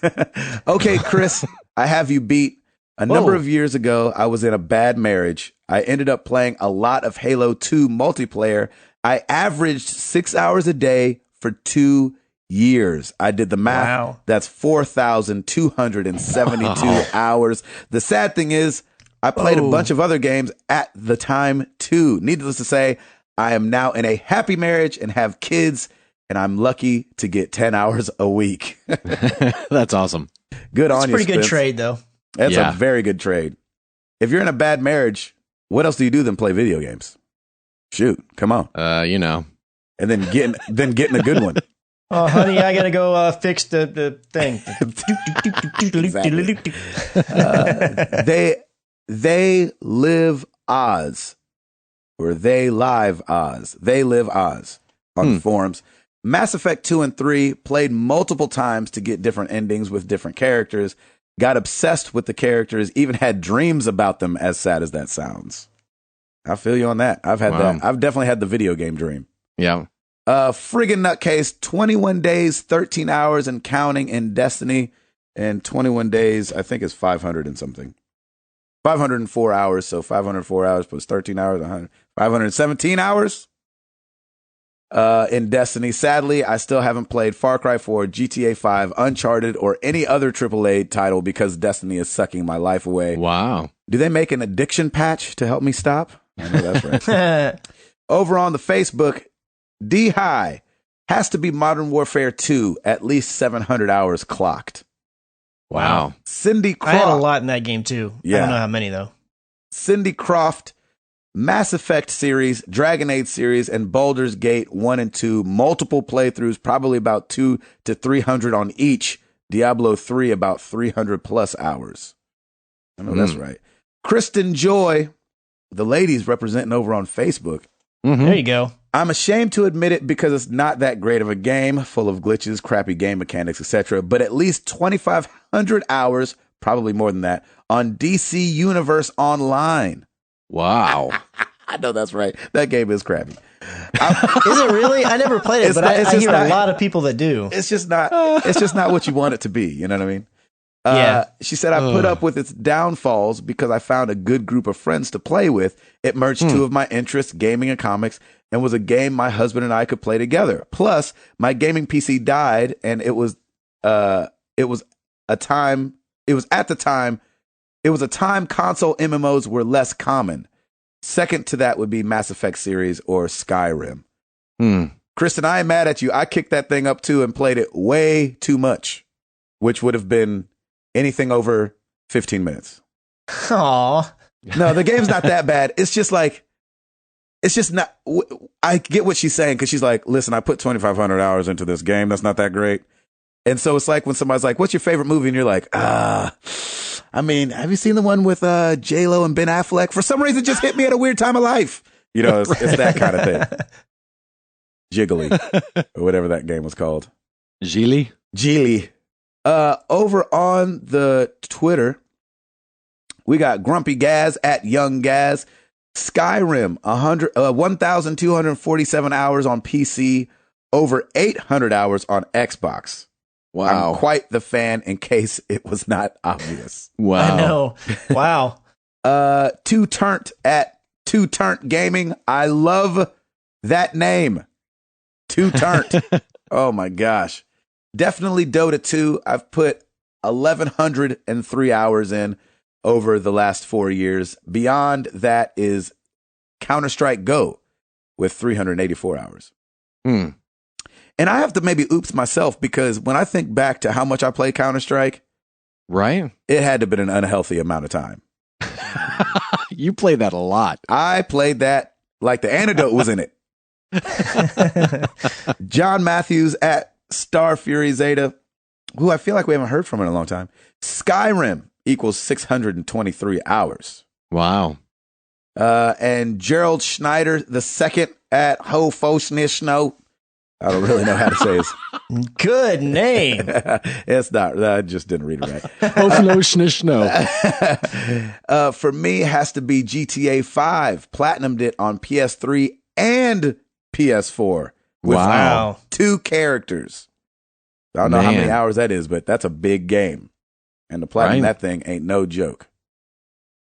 Okay, Chris, I have you beat. A number of years ago, I was in a bad marriage. I ended up playing a lot of Halo 2 multiplayer. I averaged 6 hours a day for 2 years. I did the math. Wow. That's 4,272 hours. The sad thing is, I played a bunch of other games at the time too. Needless to say, I am now in a happy marriage and have kids, and I'm lucky to get 10 hours a week. That's awesome. Good It's on a you, pretty good Spence. trade, though. That's Yeah. a very good trade. If you're in a bad marriage, what else do you do than play video games? Shoot, come on. You know. And then getting a good one. Oh, honey, I gotta go fix the thing. They live Oz. Or they live Oz. They live Oz on the forums. Mass Effect 2 and 3 played multiple times to get different endings with different characters. Got obsessed with the characters, even had dreams about them, as sad as that sounds. I feel you on that. I've had that. I've definitely had the video game dream. Yeah. Friggin' nutcase, 21 days, 13 hours and counting in Destiny. And 21 days, I think is 500 and something. 504 hours. So 504 hours plus 13 hours, 517 hours in Destiny. Sadly, I still haven't played Far Cry 4, GTA 5, Uncharted, or any other AAA title because Destiny is sucking my life away. Wow. Do they make an addiction patch to help me stop? I know that's right. Over on the Facebook, D High has to be Modern Warfare 2, at least 700 hours clocked. Wow. Cindy I had a Croft. lot in that game too. I Yeah. don't know how many though. Cindy Croft, Mass Effect series, Dragon Age series, and Baldur's Gate 1 and 2. Multiple playthroughs, probably about 200 to 300 on each. Diablo 3, about 300 plus hours. I know that's right. Kristen Joy, the ladies representing over on Facebook. There you go. I'm ashamed to admit it because it's not that great of a game, full of glitches, crappy game mechanics, etc. But at least 2,500 hours, probably more than that, on DC Universe Online. Wow. I know that's right. That game is crappy. Is it really? I never played it, It's but not- I it's just hear not- a lot of people that do. It's just not. It's just not what you want it to be. You know what I mean? Yeah. She said, I put up with its downfalls because I found a good group of friends to play with. It merged two of my interests, gaming and comics, and was a game my husband and I could play together. Plus, my gaming PC died, and it was at the time It was a time console MMOs were less common. Second to that would be Mass Effect series or Skyrim. Kristen, I am mad at you. I kicked that thing up too and played it way too much, which would have been anything over 15 minutes. Aw. No, the game's not that bad. It's just like, it's just not. I get what she's saying because she's like, listen, I put 2,500 hours into this game. That's not that great. And so it's like when somebody's like, what's your favorite movie? And you're like, I mean, have you seen the one with J-Lo and Ben Affleck? For some reason, it just hit me at a weird time of life. You know, it's that kind of thing. Jiggly, or whatever that game was called. Geely? Geely. Over on the Twitter, we got Grumpy Gaz at Young Gaz. Skyrim, 1,247 hours on PC, over 800 hours on Xbox. Wow. I'm quite the fan in case it was not obvious. Wow. I know. Wow. Two Turnt at Two Turnt Gaming. I love that name. Two Turnt. Oh my gosh. Definitely Dota 2. I've put 1,103 hours in over the last 4 years. Beyond that is Counter-Strike Go with 384 hours. And I have to maybe oops myself because when I think back to how much I played Counter-Strike, right? It had to have been an unhealthy amount of time. You played that a lot. I played that like the antidote was in it. John Matthews at Star Fury Zeta, who I feel like we haven't heard from in a long time. Skyrim equals 623 hours. Wow. And Gerald Schneider the second at Ho Fosnishno. I don't really know how to say his. Good name. It's not. I just didn't read it right. For me, it has to be GTA 5. Platinumed it on PS3 and PS4. Wow. 2 characters. I don't know how many hours that is, but that's a big game. And the platinum that thing ain't no joke.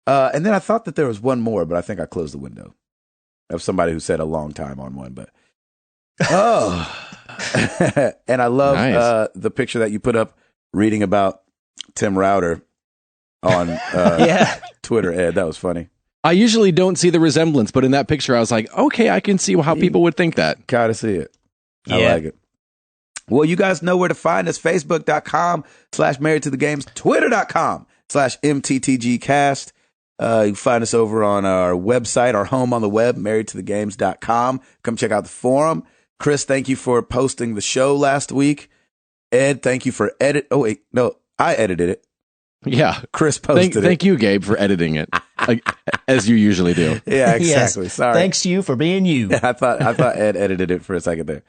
And then I thought that there was one more, but I think I closed the window of somebody who said a long time on one, but and I love the picture that you put up reading about Tim Router on Twitter, Ed. That was funny. I usually don't see the resemblance, but in that picture, I was like, okay, I can see how people would think that. Gotta see it. I like it. Well, you guys know where to find us. Facebook.com/Married to the Games. Twitter.com/MTTGcast. You can find us over on our website, our home on the web, marriedtothegames.com. Come check out the forum. Chris, thank you for posting the show last week. Ed, thank you for Oh, wait. No, I edited it. Yeah. Chris posted it. Thank you, Gabe, for editing it, as you usually do. Yeah, exactly. Yes. Sorry. Thanks you for being you. I thought Ed edited it for a second there.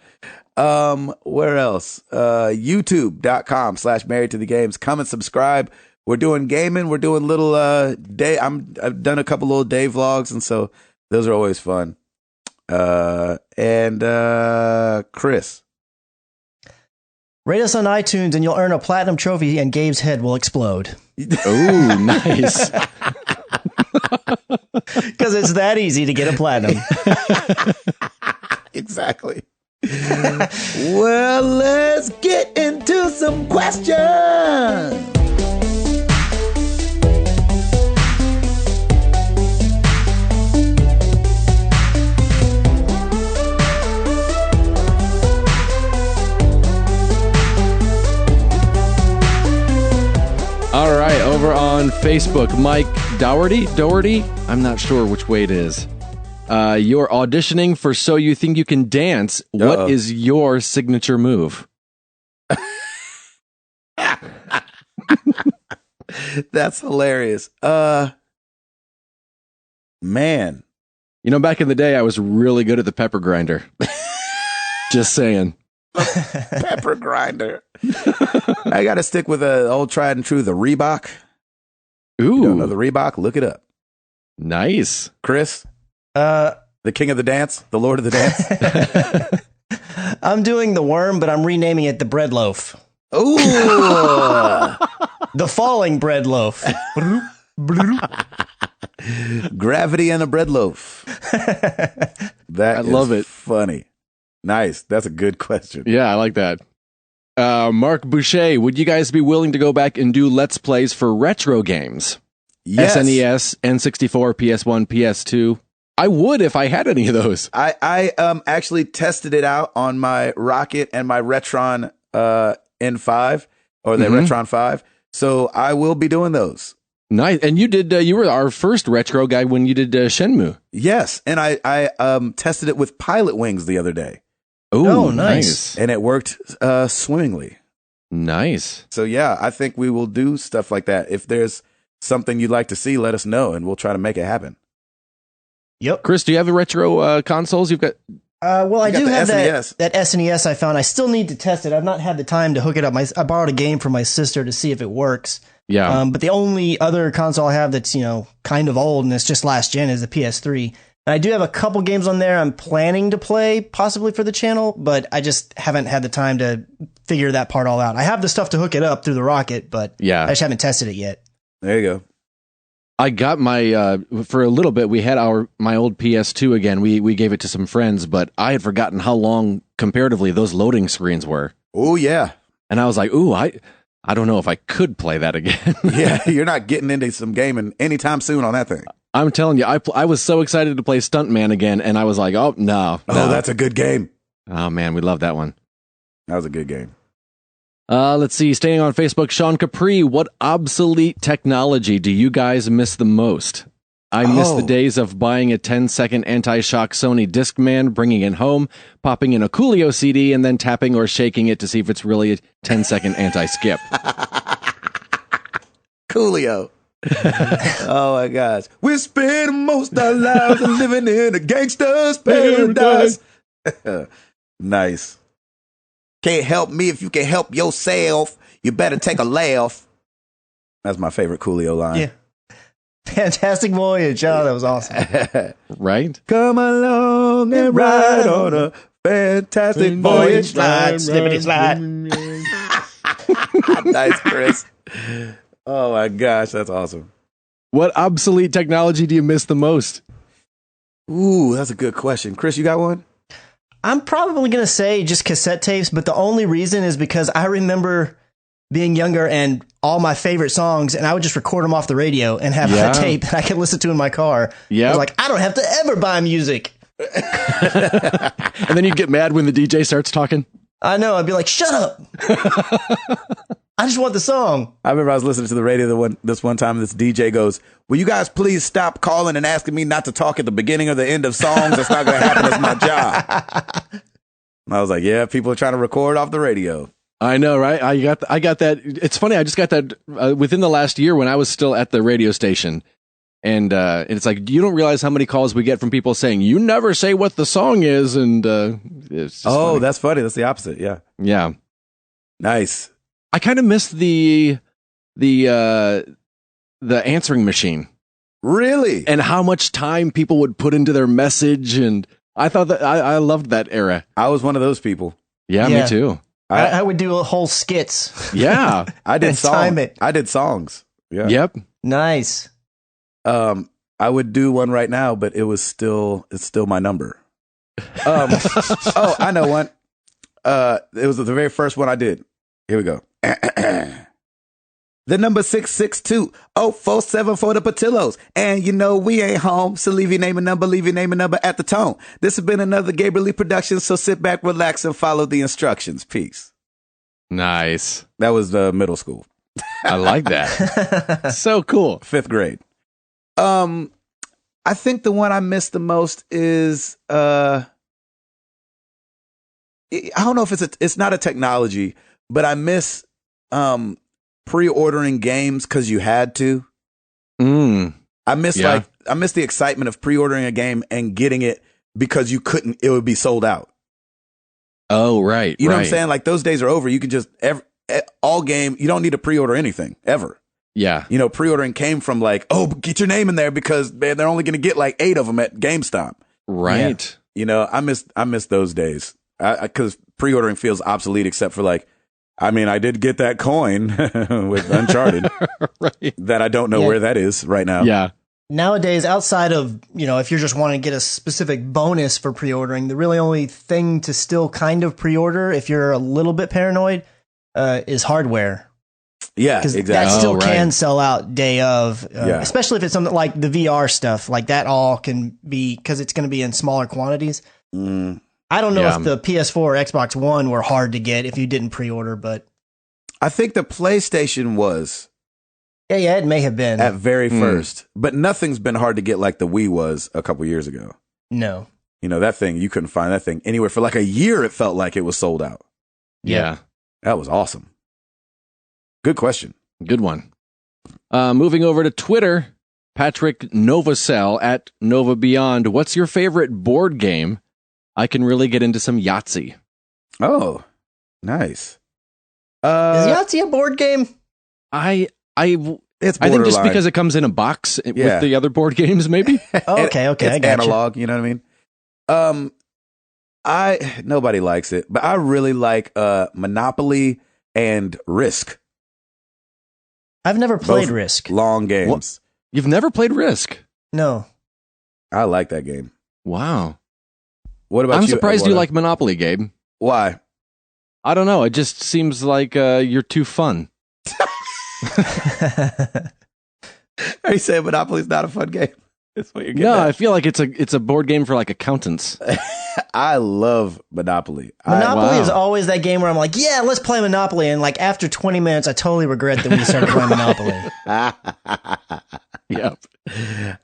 Where else? YouTube.com/Married to the Games. Come and subscribe. We're doing gaming. We're doing little day. I've done a couple little day vlogs, and so those are always fun. And Chris, rate us on iTunes, and you'll earn a platinum trophy, and Gabe's head will explode. Oh, nice! Because it's that easy to get a platinum. Exactly. Well, let's get into some questions. All right, over on Facebook, Mike Doherty? I'm not sure which way it is. You're auditioning for So You Think You Can Dance. What is your signature move? That's hilarious. Man. You know, back in the day, I was really good at the pepper grinder. Just saying. Pepper grinder. I got to stick with the old tried and true, the Reebok. Ooh. You don't know the Reebok? Look it up. Nice. Chris? The king of the dance? The lord of the dance? I'm doing the worm, but I'm renaming it the bread loaf. Ooh. The falling bread loaf. Gravity and a bread loaf. I love it. Funny. Nice. That's a good question. Yeah, I like that. Mark Boucher, would you guys be willing to go back and do Let's Plays for retro games? Yes. SNES, N64, PS1, PS2. I would if I had any of those. I actually tested it out on my Rocket and my Retron N5 or the Retron 5. So I will be doing those. Nice. And you did, you were our first retro guy when you did Shenmue. Yes. And I tested it with Pilot Wings the other day. Ooh, Oh, nice. And it worked swimmingly. Nice. So yeah, I think we will do stuff like that. If there's something you'd like to see, let us know and we'll try to make it happen. Yep. Chris, do you have the retro consoles? You've got. Well, I got do the have SNES. that SNES I found. I still need to test it. I've not had the time to hook it up. I borrowed a game from my sister to see if it works. Yeah. But the only other console I have that's, kind of old and it's just last gen is the PS3. And I do have a couple games on there I'm planning to play, possibly for the channel, but I just haven't had the time to figure that part all out. I have the stuff to hook it up through the Rocket, but Yeah. I just haven't tested it yet. There you go. I got my for a little bit. We had my old PS2 again. We gave it to some friends, but I had forgotten how long comparatively those loading screens were. Oh yeah. And I was like, "Ooh, I don't know if I could play that again." Yeah, you're not getting into some gaming anytime soon on that thing. I'm telling you, I was so excited to play Stuntman again, and I was like, "Oh no, Oh, no." that's a good game. Oh man, we love that one. That was a good game. Let's see. Staying on Facebook, Sean Capri, what obsolete technology do you guys miss the most? I miss the days of buying a 10-second anti-shock Sony Discman, bringing it home, popping in a Coolio CD, and then tapping or shaking it to see if it's really a 10-second anti-skip. Coolio. Oh my gosh. We're spending most of our lives living in a gangster's paradise. Nice. Can't help me if you can help yourself. You better take a laugh. That's my favorite Coolio line. Yeah. Fantastic Voyage. Oh, that was awesome. Right? Come along and ride on a fantastic voyage. Slide, slippity slide. Nice, Chris. Oh my gosh, that's awesome. What obsolete technology do you miss the most? Ooh, that's a good question. Chris, you got one? I'm probably going to say just cassette tapes, but the only reason is because I remember being younger and all my favorite songs, and I would just record them off the radio and have a tape that I could listen to in my car. Yeah. I was like, I don't have to ever buy music. And then you'd get mad when the DJ starts talking. I know. I'd be like, shut up. I just want the song. I remember I was listening to the radio this one time. This DJ goes, "Will you guys please stop calling and asking me not to talk at the beginning or the end of songs? That's not going to happen. It's my job." And I was like, "Yeah, people are trying to record off the radio." I know, right? I got that. It's funny. I just got that within the last year when I was still at the radio station, and it's like you don't realize how many calls we get from people saying you never say what the song is, and it's just funny. That's funny. That's the opposite. Yeah, Yeah. nice. I kind of missed the answering machine Really? and how much time people would put into their message, and I thought that I loved that era. I was one of those people. Yeah, Yeah. me too. I would do a whole skits. Yeah. I did And songs. time it. I did songs. Yeah. Yep. Nice. I would do one right now, but it's still my number. I know one. It was the very first one I did. Here we go. The number 662-0474 for the Patillos. And you know we ain't home, so leave your name and number at the tone. This has been another Gabriel Lee production, so sit back, relax, and follow the instructions. Peace. Nice. That was middle school. I like that. So cool. 5th grade. I think the one I miss the most is I don't know if it's not a technology, but I miss pre-ordering games because you had to. I miss the excitement of pre-ordering a game and getting it because you couldn't. It would be sold out. Oh, right. You know what I'm saying? Like those days are over. You can just all game. You don't need to pre-order anything ever. Yeah. You know, pre-ordering came from like, oh, get your name in there because man, they're only going to get like 8 of them at GameStop. Right. You know, I miss those days because pre-ordering feels obsolete except for like, I mean, I did get that coin with Uncharted Right. that I don't know where that is right now. Yeah. Nowadays, outside of, if you're just wanting to get a specific bonus for pre-ordering, the really only thing to still kind of pre-order, if you're a little bit paranoid, is hardware. Yeah, Because exactly. that still right. can sell out day of, Yeah. especially if it's something like the VR stuff. Like that all can be, because it's going to be in smaller quantities. Mm, I don't know Yeah. if the PS4 or Xbox One were hard to get if you didn't pre-order, but I think the PlayStation was yeah, it may have been. at very first, but nothing's been hard to get like the Wii was a couple years ago. No. You know, that thing, you couldn't find that thing anywhere for like a year. It felt like it was sold out. Yeah. That was awesome. Good question. Good one. Moving over to Twitter, Patrick Novacell at Nova Beyond. What's your favorite board game? I can really get into some Yahtzee. Oh, nice. Is Yahtzee a board game? I It's I think just borderline. because it comes in a box Yeah. with the other board games, maybe. Oh, okay, It's I got analog, you know what I mean? Nobody likes it, but I really like Monopoly and Risk. I've never played Both Risk. Long games. You've never played Risk. No. I like that game. Wow. What about I'm you? surprised you Eduardo? like Monopoly, Gabe. Why? I don't know. It just seems like you're too fun. Are you saying Monopoly's not a fun game? That's what you're getting No, at. I feel like it's a board game for like accountants. I love Monopoly. Monopoly Wow. is always that game where I'm like, yeah, let's play Monopoly. And like after 20 minutes, I totally regret that we started playing Monopoly. Yep.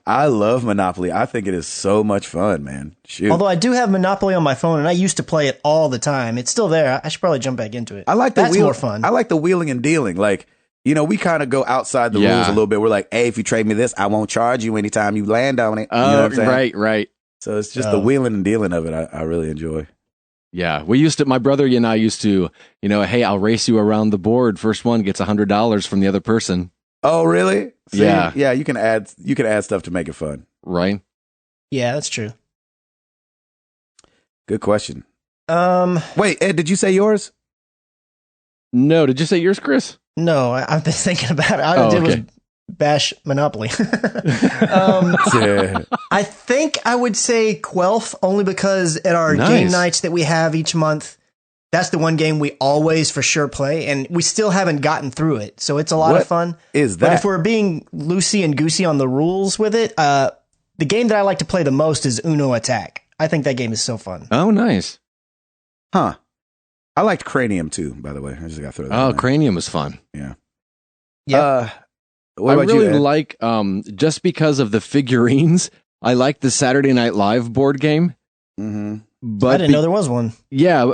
I love Monopoly. I think it is so much fun, man. Shoot. Although I do have Monopoly on my phone and I used to play it all the time. It's still there. I should probably jump back into it. I like the That's wheel- more fun. I like the wheeling and dealing. Like, you know, we kind of go outside the Yeah. rules a little bit. We're like, hey, if you trade me this, I won't charge you anytime you land on it. You know what I'm saying? right. So it's just the Oh. wheeling and dealing of it. I really enjoy. Yeah, my brother and I used to, hey, I'll race you around the board. First one gets $100 from the other person. Oh, really? See, Yeah. Yeah. You can add stuff to make it fun. Right? Yeah, that's true. Good question. Um, Wait, Ed, did you say yours? No, did you say yours, Chris? no, I've been thinking about it. All I Oh, did was okay. bash Monopoly. Yeah. I think I would say Quelf only because at our Nice. game nights that we have each month, that's the one game we always for sure play, and we still haven't gotten through it. So it's a lot What of fun. is But that? if we're being loosey and goosey on the rules with it, the game that I like to play the most is Uno Attack. I think that game is so fun. Oh, nice. Huh. I liked Cranium too, by the way. I just got to throw that Oh, in there. Cranium was fun. Yeah. Yeah. What I about really you, Ed? like, just because of the figurines, I like the Saturday Night Live board game. Mm-hmm. But I didn't know there was one. Yeah,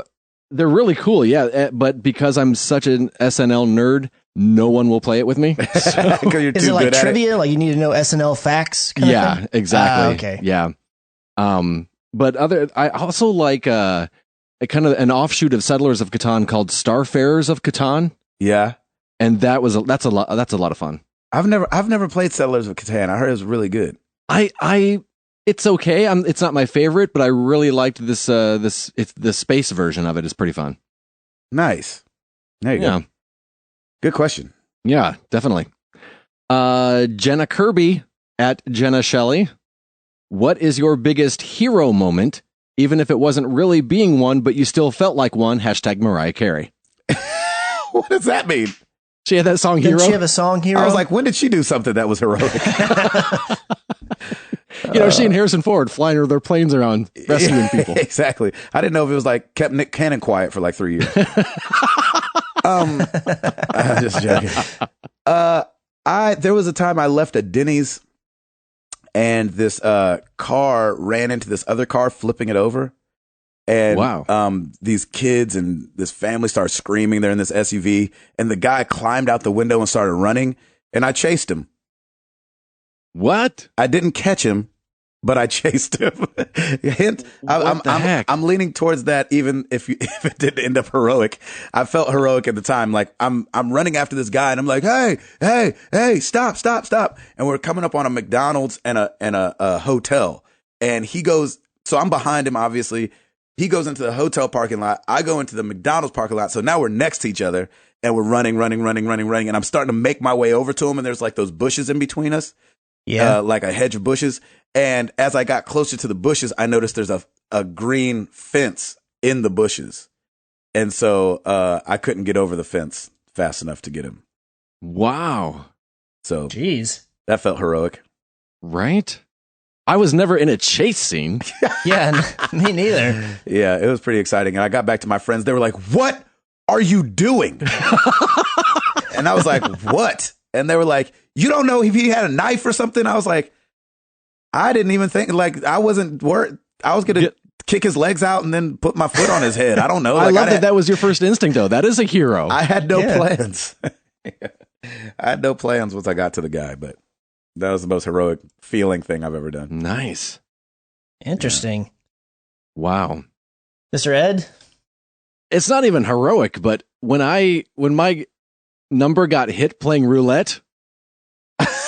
they're really cool. Yeah, but because I'm such an SNL nerd, no one will play it with me. So- Because you're Is too it like good at it. trivia? Like you need to know SNL facts? Kind of yeah, thing? exactly. Okay. Yeah. But I also like a kind of an offshoot of Settlers of Catan called Starfarers of Catan, Yeah. and that's a lot of fun. I've never played Settlers of Catan. I heard it was really good. It's okay. It's not my favorite, but I really liked this. It's the space version of it is pretty fun. Nice. There you Yeah, go. Good question. yeah, definitely. Jenna Kirby at Jenna Shelley. What is your biggest hero moment, even if it wasn't really being one, but you still felt like one? Hashtag Mariah Carey. What does that mean? She had that song Didn't Hero. she have a song Hero? I was like, when did she do something that was heroic? She and Harrison Ford flying their planes around rescuing people. Exactly. I didn't know if it was like kept Nick Cannon quiet for like 3 years. I'm just joking. There was a time I left a Denny's and this car ran into this other car, flipping it over. And Wow. these kids and this family started screaming. They're in this SUV, and the guy climbed out the window and started running, and I chased him. What? I didn't catch him, but I chased him. Hint: What the heck? I'm leaning towards that, even if if it didn't end up heroic. I felt heroic at the time. Like I'm running after this guy, and I'm like, hey, stop! And we're coming up on a McDonald's and a hotel, and he goes. So I'm behind him, obviously. He goes into the hotel parking lot. I go into the McDonald's parking lot. So now we're next to each other, and we're running. And I'm starting to make my way over to him, and there's like those bushes in between us. yeah. Like a hedge of bushes. And as I got closer to the bushes, I noticed there's a green fence in the bushes. And so I couldn't get over the fence fast enough to get him. Wow. So Jeez. that felt heroic. Right? I was never in a chase scene. Yeah, me neither. Yeah, it was pretty exciting. And I got back to my friends. They were like, "What are you doing?" And I was like, "What?" And they were like, "You don't know if he had a knife or something?" I was like, I didn't even think, like, I wasn't worried. I was going to kick his legs out and then put my foot on his head. I don't know. I Like, love that was your first instinct, though. That is a hero. I had no plans. I had no plans once I got to the guy, but that was the most heroic feeling thing I've ever done. Nice. Interesting. Wow. Mr. Ed? It's not even heroic, but when my number got hit playing roulette,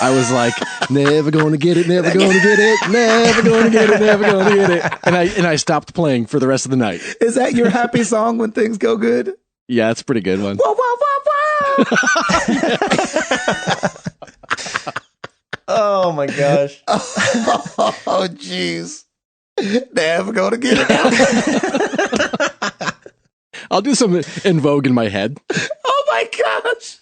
I was like, never gonna get it, never gonna get it, never gonna get it, never gonna get it. And I stopped playing for the rest of the night. Is that your happy song when things go good? Yeah, it's a pretty good one. Whoa, whoa, whoa, whoa. Oh my gosh. Oh, jeez. Never gonna get it. I'll do some In Vogue in my head. Oh my gosh.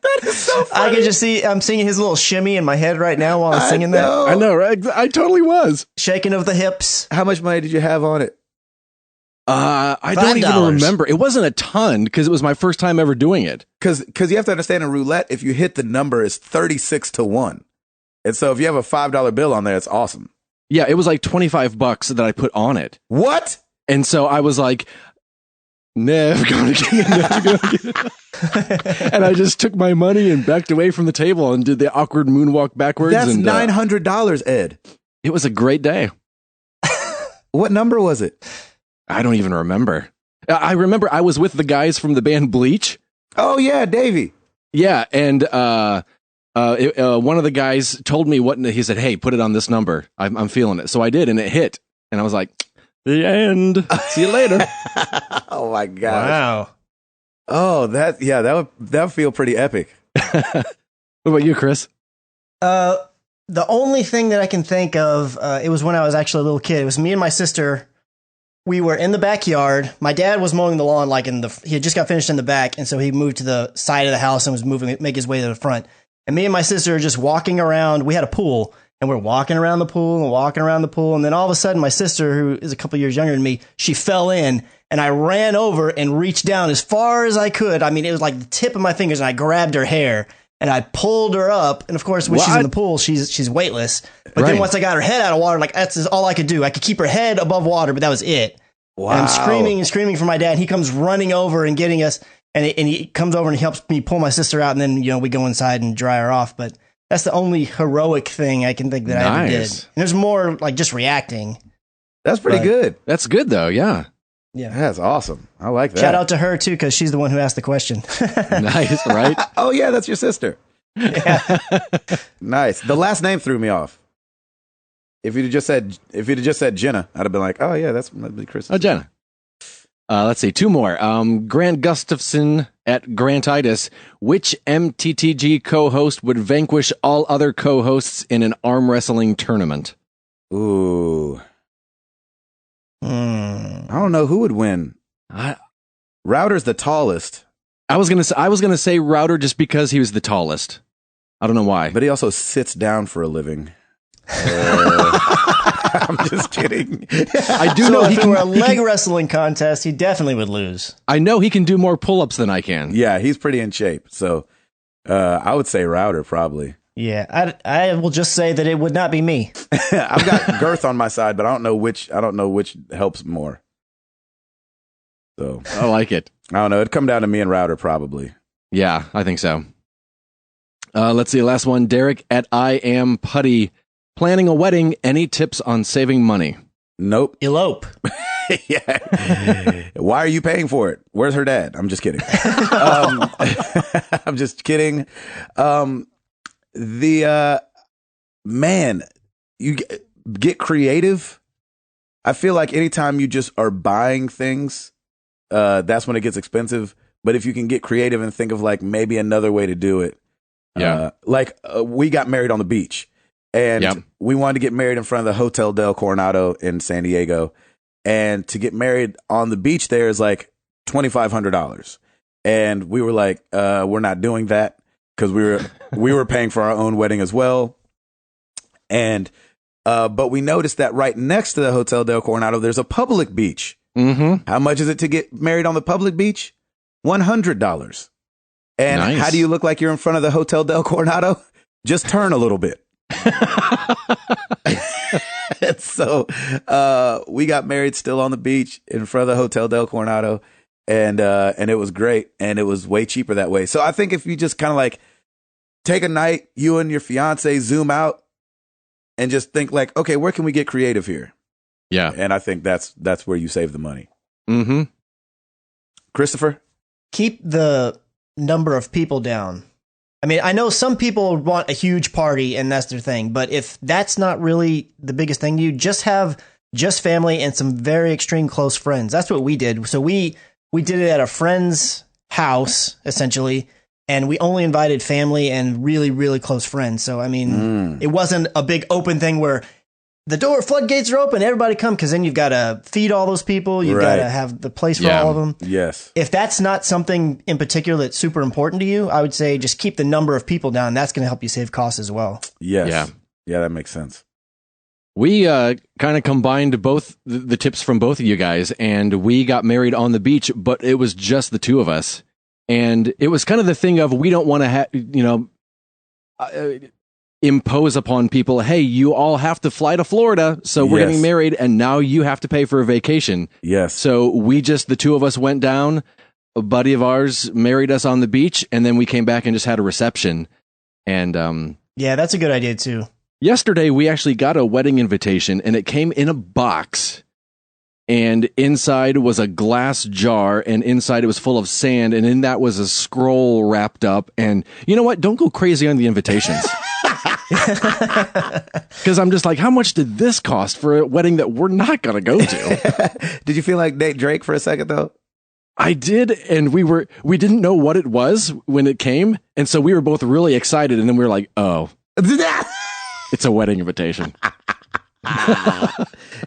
That is so funny. I can just see, I'm singing his little shimmy in my head right now while I'm singing that. I know, right? I totally was. Shaking of the hips. How much money did you have on it? I don't even $5. remember. It wasn't a ton because it was my first time ever doing it. Because you have to understand in roulette, if you hit the number, it's 36-1. And so if you have a $5 bill on there, it's awesome. Yeah, it was like $25 that I put on it. What? And so I was like, never gonna get it, never gonna get it. And I just took my money and backed away from the table and did the awkward moonwalk backwards. That's and $900, Ed. it was a great day. What number was it? I don't even remember. I remember I was with the guys from the band Bleach. Oh, yeah, Davey. Yeah, and one of the guys told me what he said. Hey, put it on this number. I'm feeling it. So I did, and it hit. And I was like, the end. See you later. Oh my gosh. Wow. Oh, that would feel pretty epic. What about you, Chris? The only thing that I can think of, it was when I was actually a little kid. It was me and my sister. We were in the backyard. My dad was mowing the lawn, he had just got finished in the back, and so he moved to the side of the house and was make his way to the front. And me and my sister are just walking around. We had a pool, and we're walking around the pool and walking around the pool. And then all of a sudden, my sister, who is a couple years younger than me, she fell in, and I ran over and reached down as far as I could. I mean, it was like the tip of my fingers, and I grabbed her hair. And I pulled her up, and of course, when she's in the pool, she's weightless. But then once I got her head out of water, like that's all I could do. I could keep her head above water, but that was it. Wow. And I'm screaming and screaming for my dad. He comes running over and getting us, and he comes over and he helps me pull my sister out, and then we go inside and dry her off. But that's the only heroic thing I can think that I ever did. And there's more like just reacting. That's pretty good. That's good though. Yeah. Yeah. That's awesome. I like that. Shout out to her too, because she's the one who asked the question. Nice, right? Oh yeah, that's your sister. Yeah. Nice. The last name threw me off. If you'd have just said Jenna, I'd have been like, oh yeah, that'd be Chris. Oh, Jenna. Let's see, two more. Grant Gustafson at Grantitis. Which MTTG co-host would vanquish all other co-hosts in an arm wrestling tournament? Ooh. I don't know who would win. Router's the tallest. I was gonna say Router just because he was the tallest. I don't know why, But he also sits down for a living. I'm just kidding. I do So know if he it can. were a leg wrestling contest, he definitely would lose. I know he can do more pull-ups than I can. Yeah, he's pretty in shape. So I would say Router probably. Yeah, I will just say that it would not be me. I've got girth on my side, but I don't know which helps more. So I like it. I don't know. It'd come down to me and Router probably. Yeah, I think so. Let's see, last one. Derek at I Am Putty. Planning a wedding. Any tips on saving money? Nope. Elope. Yeah. Why are you paying for it? Where's her dad? I'm just kidding. I'm just kidding. Man, you get creative. I feel like anytime you just are buying things, that's when it gets expensive. But if you can get creative and think of like maybe another way to do it. Yeah. We got married on the beach. And we wanted to get married in front of the Hotel del Coronado in San Diego. And to get married on the beach there is like $2,500. and we were like, we're not doing that because we were paying for our own wedding as well. And but we noticed that right next to the Hotel Del Coronado, there's a public beach. Mm-hmm. How much is it to get married on the public beach? $100. And Nice. how do you look like you're in front of the Hotel Del Coronado? Just turn a little bit. And so we got married still on the beach in front of the Hotel Del Coronado, and it was great, and it was way cheaper that way. So I think if you just kind of like take a night, you and your fiance zoom out and just think like, okay, where can we get creative here? Yeah. And I think that's where you save the money. Mm-hmm. Christopher? Keep the number of people down. I mean, I know some people want a huge party and that's their thing, but if that's not really the biggest thing to you, just have just family and some very extreme close friends. That's what we did. So we did it at a friend's house, essentially, and we only invited family and really, really close friends. So, I mean, it wasn't a big open thing where the floodgates are open, everybody come, because then you've got to feed all those people. You've got to have the place for all of them. Yes. If that's not something in particular that's super important to you, I would say just keep the number of people down. That's going to help you save costs as well. Yes. Yeah, that makes sense. We kind of combined both the tips from both of you guys, and we got married on the beach, but it was just the two of us. And it was kind of the thing of, we don't want to impose upon people, hey, you all have to fly to Florida, so we're getting married, and now you have to pay for a vacation. Yes. So the two of us went down, a buddy of ours married us on the beach, and then we came back and just had a reception. And yeah, that's a good idea too. yesterday we actually got a wedding invitation, and it came in a box, and inside was a glass jar, and inside it was full of sand, and in that was a scroll wrapped up. And you know what? Don't go crazy on the invitations. Because I'm just like, how much did this cost for a wedding that we're not going to go to? Did you feel like Nate Drake for a second though? I did, and we didn't know what it was when it came, and so we were both really excited, and then we were like, oh, it's a wedding invitation.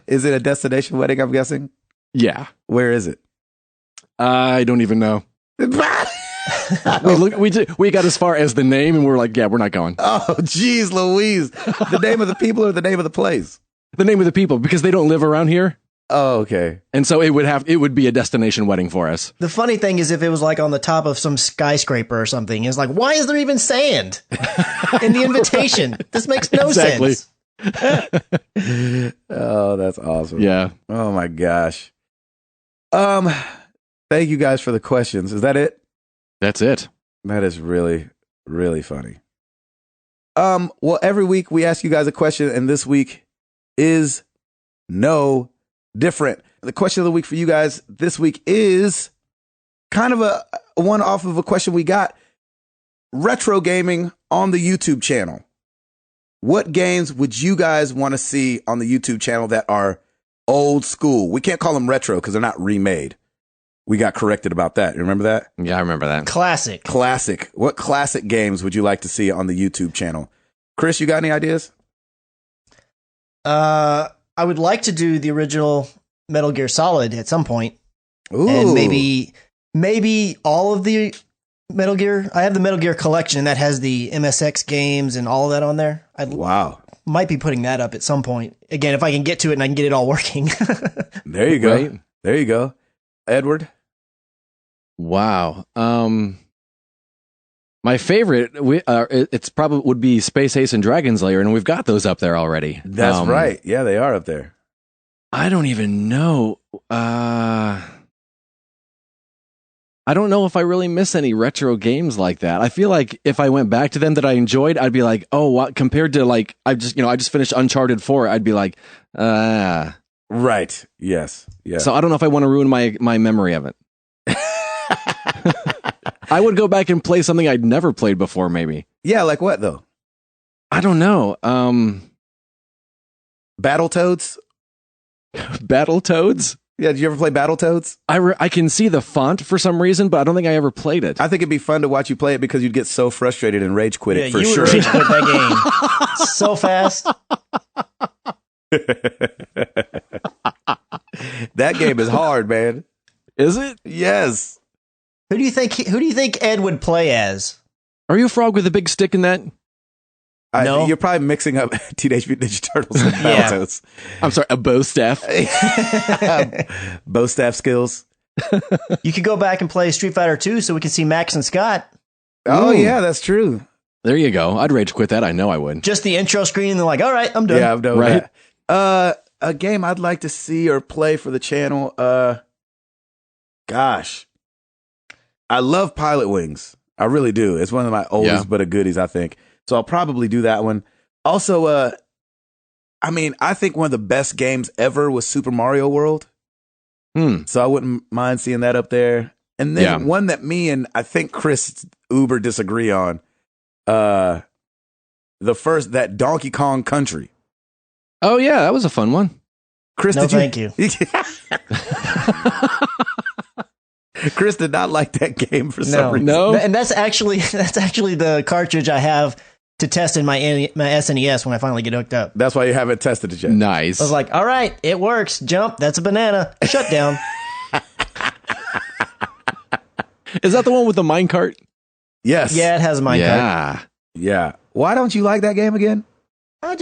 Is it a destination wedding, I'm guessing? Yeah. Where is it? I don't even know. We got as far as the name, and we were like, yeah, we're not going. Oh, geez, Louise. The name of the people or the name of the place? The name of the people, because they don't live around here. Oh, okay. And so it would be a destination wedding for us. The funny thing is if it was like on the top of some skyscraper or something, it's like, why is there even sand in the invitation? This makes no sense. Oh, that's awesome. Yeah. Oh my gosh. Thank you guys for the questions. Is that it? That's it. That is really, really funny. Well, every week we ask you guys a question, and this week is no different. The question of the week for you guys this week is kind of a one off of a question we got. Retro gaming on the YouTube channel. What games would you guys want to see on the YouTube channel that are old school? We can't call them retro because they're not remade. We got corrected about that. You remember that? Yeah, I remember that. Classic. Classic. What classic games would you like to see on the YouTube channel? Chris, you got any ideas? I would like to do the original Metal Gear Solid at some point. Ooh. And maybe all of the Metal Gear. I have the Metal Gear collection, and that has the MSX games and all of that on there. Wow. Might be putting that up at some point. Again, if I can get to it and I can get it all working. There you go. Right. There you go. Edward? Wow. My favorite, it's probably would be Space Ace and Dragon's Lair, and we've got those up there already. That's right. Yeah, they are up there. I don't even know. I don't know if I really miss any retro games like that. I feel like if I went back to them that I enjoyed, I'd be like, oh, what? Compared to like, I just finished Uncharted 4. I'd be like, Right. Yes. Yeah. So I don't know if I want to ruin my memory of it. I would go back and play something I'd never played before, maybe. Yeah, like what though? I don't know. Battletoads? Battletoads? Yeah, did you ever play Battletoads? I can see the font for some reason, but I don't think I ever played it. I think it'd be fun to watch you play it because you'd get so frustrated and rage quit it for you sure. would rage quit that game so fast. That game is hard, man. Is it? Yes. Who do you think Ed would play as? Are you a frog with a big stick in that? No. You're probably mixing up Teenage Mutant Ninja Turtles and Yeah. Battletoads. I'm sorry, a bow staff. Bow staff skills. You could go back and play Street Fighter 2 so we can see Max and Scott. Oh, Ooh. yeah, that's true. There you go. I'd rage quit that. I know I would. Just the intro screen, and they're like, all right, I'm done. Yeah, I'm done Right. with that. A game I'd like to see or play for the channel. Gosh. I love Pilot Wings. I really do. It's one of my oldest but a goodies, I think. So I'll probably do that one. Also, I think one of the best games ever was Super Mario World. So I wouldn't mind seeing that up there. And then one that me and I think Chris uber disagree on. That Donkey Kong Country. Oh, yeah, that was a fun one. Chris, No, did you? thank you. Chris did not like that game for some reason. No. And that's actually the cartridge I have to test in my SNES when I finally get hooked up. That's why you haven't tested it yet. Nice. I was like, all right, it works. Jump, that's a banana. Shut down. Is that the one with the minecart? Yes. Yeah, it has a minecart. Yeah. Yeah. Why don't you like that game again? I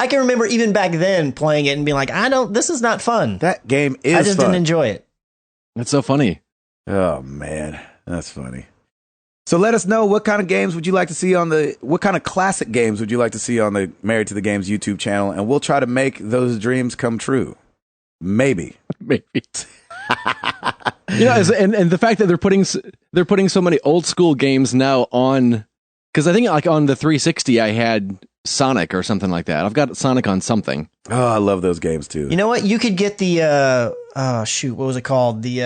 can remember even back then playing it and being like, this is not fun. That game is I just fun. didn't enjoy it. That's so funny. Oh, man. That's funny. So let us know what kind of games would you like to see what kind of classic games would you like to see on the Married to the Games YouTube channel, and we'll try to make those dreams come true. Maybe. Maybe. And the fact that they're putting so many old school games now on, because I think like on the 360 I had Sonic or something like that. I've got Sonic on something. Oh, I love those games too. You know what? You could get the what was it called? The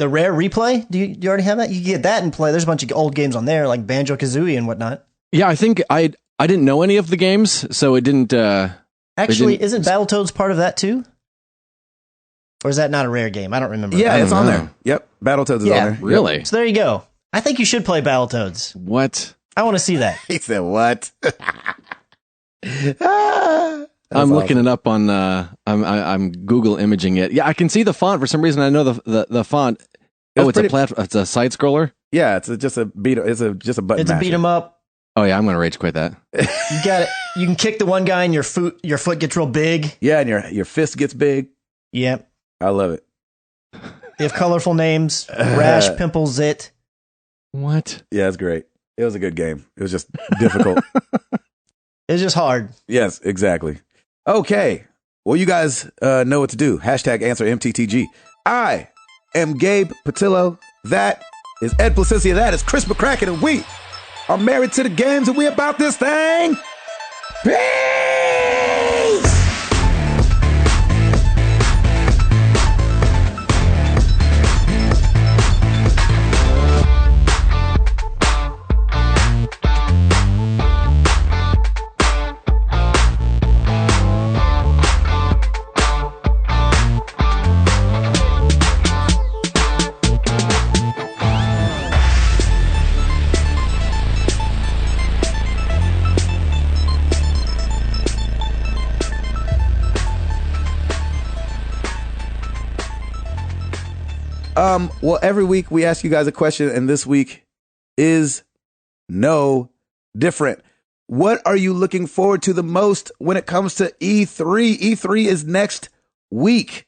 Rare Replay. Do you already have that? You can get that and play. There's a bunch of old games on there, like Banjo-Kazooie and whatnot. Yeah, I think I didn't know any of the games, so it didn't. Actually, isn't Battletoads part of that too? Or is that not a Rare game? I don't remember. Yeah, I it's don't on know. there. Yep. Battletoads is Yeah. on there. Really? So there you go. I think you should play Battletoads. What? I want to see that. He said, what? I'm looking it up on. I'm Google imaging it. Yeah, I can see the font for some reason. I know the font. It's it's a side scroller. Yeah, it's just a button. It's a masher. beat 'em up. Oh yeah, I'm gonna rage quit that. You got it. You can kick the one guy and your foot gets real big. Yeah, and your fist gets big. Yep. I love it. They have colorful names. Rash, Pimple, Zit. What? Yeah, it's great. It was a good game. It was just difficult. It's just hard. Yes, exactly. Okay. Well, you guys know what to do. Hashtag answer MTTG. I am Gabe Patillo. That is Ed Placencia. That is Chris McCracken. And we are Married to the Games, and we about this thing. Peace! Well, every week we ask you guys a question, and this week is no different. What are you looking forward to the most when it comes to E3? E3 is next week.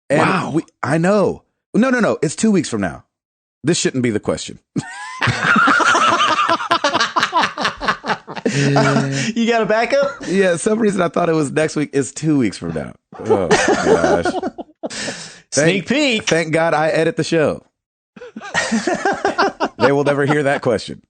And Wow. I know. No. It's 2 weeks from now. This shouldn't be the question. You got a backup? Yeah, some reason I thought it was next week. It's 2 weeks from now. Oh, gosh. Sneak peek. Thank God I edit the show. They will never hear that question.